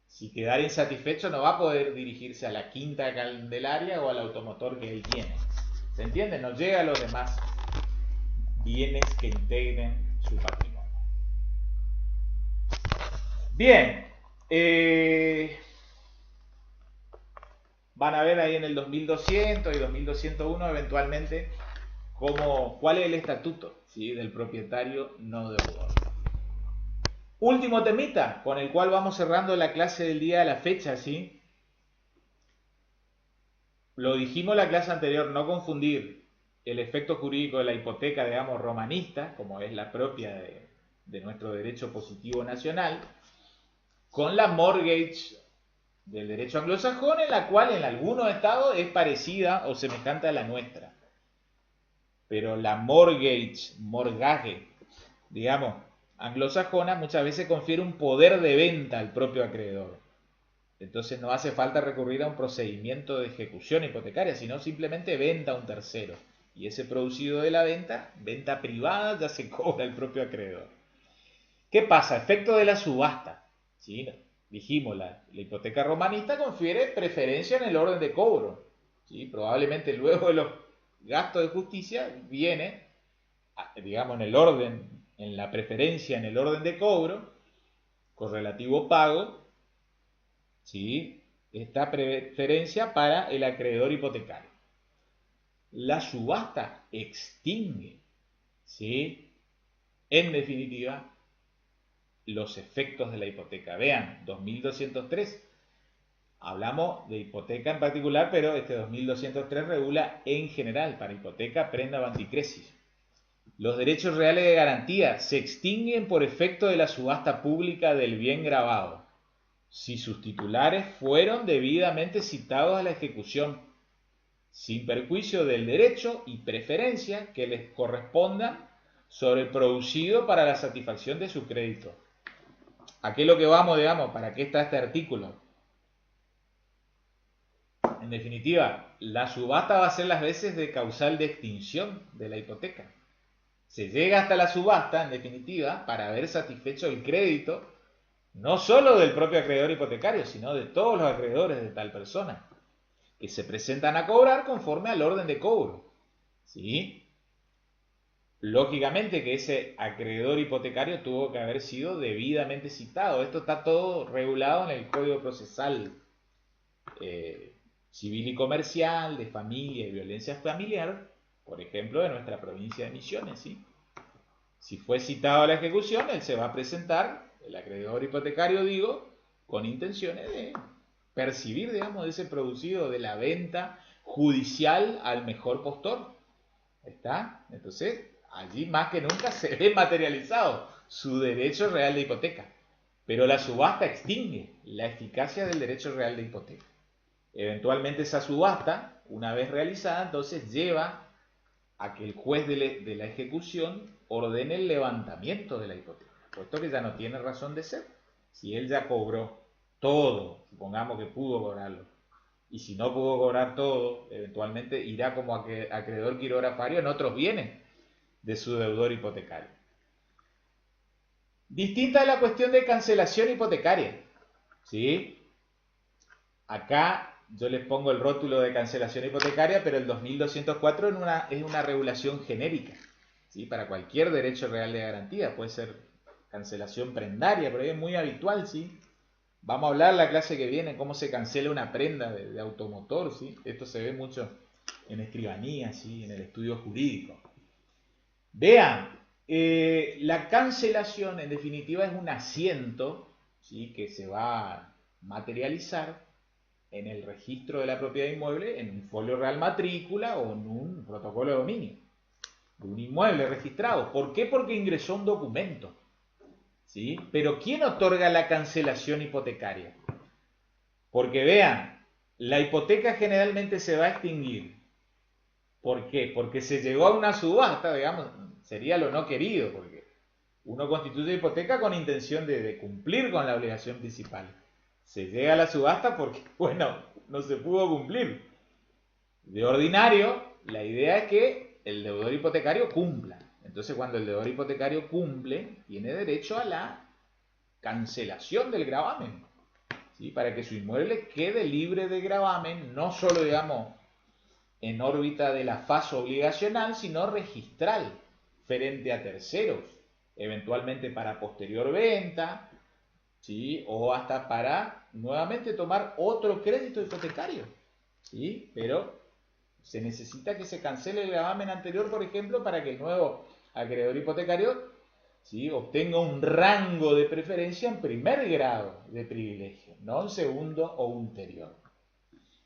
Si quedara insatisfecho, no va a poder dirigirse a la quinta Candelaria o al automotor que él tiene. ¿Se entiende? No llega a los demás bienes que integren su patrimonio. Bien, van a ver ahí en el 2200 y 2201 eventualmente cuál es el estatuto, ¿sí?, del propietario no deudor. Último temita con el cual vamos cerrando la clase del día de la fecha, ¿sí? Lo dijimos en la clase anterior, no confundir el efecto jurídico de la hipoteca, digamos, romanista, como es la propia de nuestro derecho positivo nacional, con la mortgage del derecho anglosajón, en la cual en algunos estados es parecida o semejante a la nuestra. Pero la mortgage, digamos, anglosajona, muchas veces confiere un poder de venta al propio acreedor. Entonces no hace falta recurrir a un procedimiento de ejecución hipotecaria, sino simplemente venta a un tercero. Y ese producido de la venta privada, ya se cobra el propio acreedor. ¿Qué pasa? Efecto de la subasta, ¿sí? Dijimos, la hipoteca romanista confiere preferencia en el orden de cobro, ¿sí? Probablemente luego de los gastos de justicia viene, digamos, en el orden, en la preferencia en el orden de cobro, con relativo pago, ¿sí?, esta preferencia para el acreedor hipotecario. La subasta extingue, ¿sí?, en definitiva, los efectos de la hipoteca. Vean, 2203. Hablamos de hipoteca en particular, pero este 2203 regula en general para hipoteca, prenda o anticresis. Los derechos reales de garantía se extinguen por efecto de la subasta pública del bien gravado, si sus titulares fueron debidamente citados a la ejecución, sin perjuicio del derecho y preferencia que les corresponda sobre el producido para la satisfacción de su crédito. ¿A qué es lo que vamos, digamos? ¿Para qué está este artículo? En definitiva, la subasta va a ser las veces de causal de extinción de la hipoteca. Se llega hasta la subasta, en definitiva, para haber satisfecho el crédito, no solo del propio acreedor hipotecario, sino de todos los acreedores de tal persona, que se presentan a cobrar conforme al orden de cobro, ¿sí? Lógicamente que ese acreedor hipotecario tuvo que haber sido debidamente citado. Esto está todo regulado en el Código Procesal Civil y Comercial, de familia y violencia familiar, por ejemplo, de nuestra provincia de Misiones, ¿sí? Si fue citado a la ejecución, él se va a presentar, el acreedor hipotecario, digo, con intenciones de percibir, digamos, ese producido de la venta judicial al mejor postor. ¿Está? Entonces, allí más que nunca se ve materializado su derecho real de hipoteca. Pero la subasta extingue la eficacia del derecho real de hipoteca. Eventualmente esa subasta, una vez realizada, entonces lleva a que el juez de la ejecución ordene el levantamiento de la hipoteca, puesto que ya no tiene razón de ser. Si él ya cobró todo, supongamos que pudo cobrarlo, y si no pudo cobrar todo, eventualmente irá como acreedor quirografario en otros bienes de su deudor hipotecario. Distinta es la cuestión de cancelación hipotecaria, ¿sí? Acá yo les pongo el rótulo de cancelación hipotecaria, pero el 2204 es una regulación genérica, ¿sí? Para cualquier derecho real de garantía. Puede ser cancelación prendaria, pero es muy habitual, ¿sí? Vamos a hablar la clase que viene cómo se cancela una prenda de automotor, ¿sí? Esto se ve mucho en escribanía, ¿sí? En el estudio jurídico. Vean, la cancelación en definitiva es un asiento, ¿sí? Que se va a materializar en el registro de la propiedad inmueble en un folio real matrícula o en un protocolo de dominio de un inmueble registrado. ¿Por qué? Porque ingresó un documento, ¿sí? Pero ¿quién otorga la cancelación hipotecaria? Porque vean, la hipoteca generalmente se va a extinguir. ¿Por qué? Porque se llegó a una subasta, digamos, sería lo no querido, porque uno constituye hipoteca con intención de cumplir con la obligación principal. Se llega a la subasta porque, bueno, no se pudo cumplir. De ordinario, la idea es que el deudor hipotecario cumpla. Entonces, cuando el deudor hipotecario cumple, tiene derecho a la cancelación del gravamen, ¿sí? Para que su inmueble quede libre de gravamen, no solo, digamos, en órbita de la fase obligacional, sino registral, frente a terceros, eventualmente para posterior venta, ¿sí? O hasta para nuevamente tomar otro crédito hipotecario, ¿sí? Pero se necesita que se cancele el gravamen anterior, por ejemplo, para que el nuevo acreedor hipotecario, ¿sí? Obtenga un rango de preferencia en primer grado de privilegio, no en segundo o ulterior.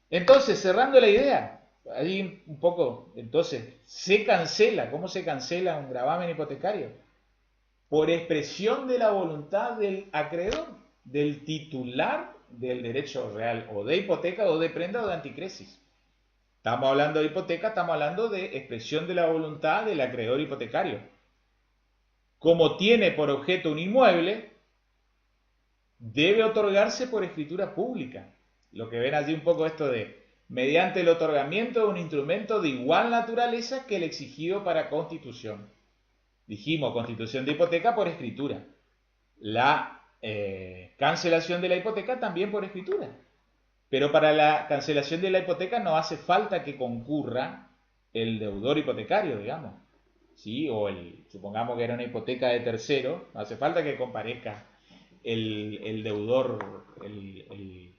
Entonces, cerrando la idea, ahí un poco, entonces, se cancela. ¿Cómo se cancela un gravamen hipotecario? Por expresión de la voluntad del acreedor, del titular del derecho real, o de hipoteca, o de prenda, o de anticresis. Estamos hablando de hipoteca, estamos hablando de expresión de la voluntad del acreedor hipotecario. Como tiene por objeto un inmueble, debe otorgarse por escritura pública. Lo que ven allí un poco esto de mediante el otorgamiento de un instrumento de igual naturaleza que el exigido para constitución. Dijimos constitución de hipoteca por escritura. La cancelación de la hipoteca también por escritura. Pero para la cancelación de la hipoteca no hace falta que concurra el deudor hipotecario, digamos, ¿sí? O supongamos que era una hipoteca de tercero, no hace falta que comparezca el deudor,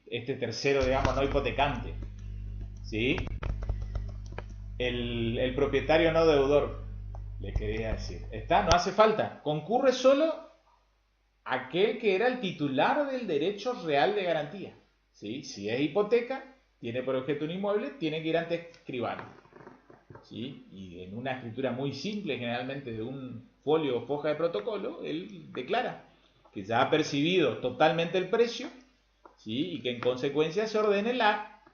este tercero, digamos, no hipotecante, ¿sí? El propietario no deudor, le quería decir. No hace falta. Concurre solo aquel que era el titular del derecho real de garantía, ¿sí? Si es hipoteca, tiene por objeto un inmueble, tiene que ir ante escribano, ¿sí? Y en una escritura muy simple, generalmente de un folio o foja de protocolo, él declara que ya ha percibido totalmente el precio, ¿sí? Y que en consecuencia se ordene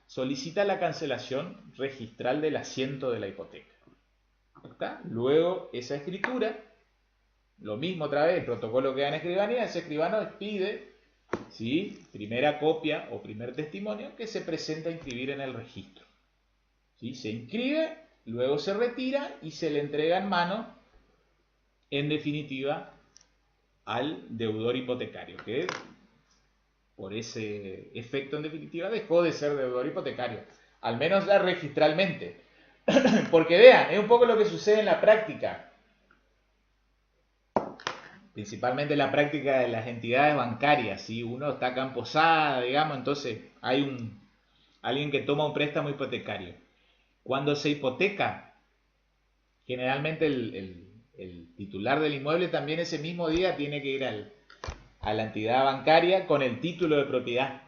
solicita la cancelación registral del asiento de la hipoteca. ¿Está? Luego esa escritura, lo mismo otra vez, el protocolo queda en escribanía, ese escribano pide, ¿sí? Primera copia o primer testimonio que se presenta a inscribir en el registro, ¿sí? Se inscribe, luego se retira y se le entrega en mano, en definitiva, al deudor hipotecario, que por ese efecto en definitiva dejó de ser deudor hipotecario, al menos ya registralmente. Porque vean, es un poco lo que sucede en la práctica, principalmente en la práctica de las entidades bancarias. Si uno está acá en Posada, digamos, entonces hay alguien que toma un préstamo hipotecario. Cuando se hipoteca, generalmente el titular del inmueble también ese mismo día tiene que ir a la entidad bancaria con el título de propiedad.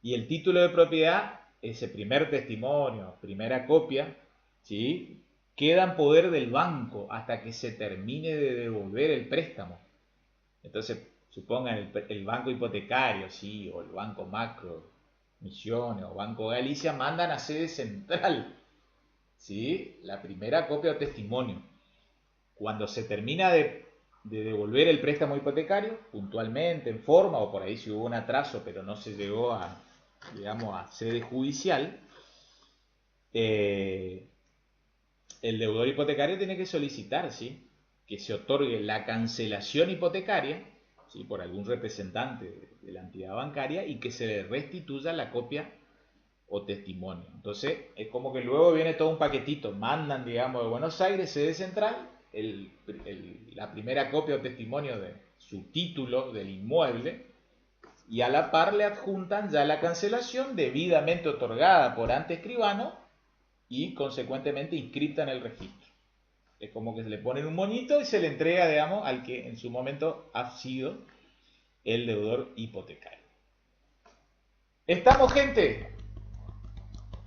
Y el título de propiedad, ese primer testimonio, primera copia, ¿sí? Queda en poder del banco hasta que se termine de devolver el préstamo. Entonces, supongan el banco hipotecario, ¿sí? O el banco macro, Misiones o Banco Galicia mandan a sede central, ¿sí?, la primera copia o testimonio. Cuando se termina de devolver el préstamo hipotecario, puntualmente, en forma, o por ahí si hubo un atraso, pero no se llegó a, digamos, a sede judicial, el deudor hipotecario tiene que solicitar, ¿sí?, que se otorgue la cancelación hipotecaria, ¿sí?, por algún representante de la entidad bancaria y que se le restituya la copia o testimonio. Entonces, es como que luego viene todo un paquetito. Mandan, digamos, de Buenos Aires, sede central, la primera copia o testimonio de su título del inmueble, y a la par le adjuntan ya la cancelación debidamente otorgada por ante escribano y consecuentemente inscripta en el registro. Es como que se le pone un moñito y se le entrega, digamos, al que en su momento ha sido el deudor hipotecario. ¿Estamos, gente?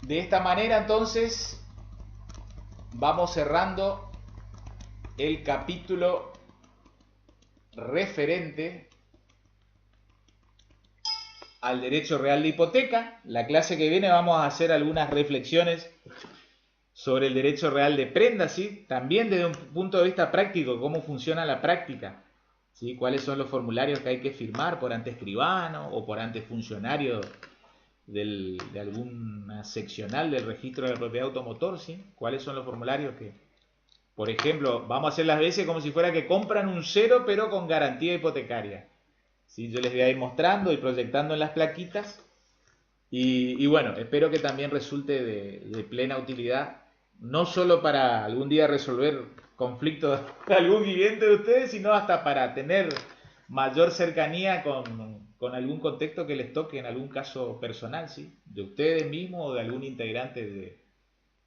De esta manera, entonces, vamos cerrando el capítulo referente al derecho real de hipoteca. La clase que viene vamos a hacer algunas reflexiones sobre el derecho real de prenda, ¿sí?, también desde un punto de vista práctico, cómo funciona la práctica, ¿sí?, cuáles son los formularios que hay que firmar por ante escribano o por ante funcionario de alguna seccional del registro de la propiedad automotor, ¿sí?, cuáles son los formularios que, por ejemplo, vamos a hacer las veces como si fuera que compran un cero pero con garantía hipotecaria, ¿sí? Yo les voy a ir mostrando y proyectando en las plaquitas y bueno, espero que también resulte de plena utilidad, no solo para algún día resolver conflictos de algún cliente de ustedes, sino hasta para tener mayor cercanía con algún contexto que les toque en algún caso personal, ¿sí?, de ustedes mismos o de algún integrante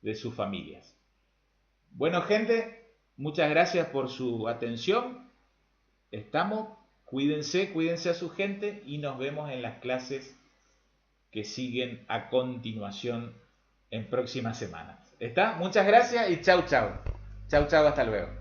de sus familias. Bueno, gente, muchas gracias por su atención. Cuídense a su gente y nos vemos en las clases que siguen a continuación en próximas semanas. ¿Está? Muchas gracias y chau, chau. Chau, chau, hasta luego.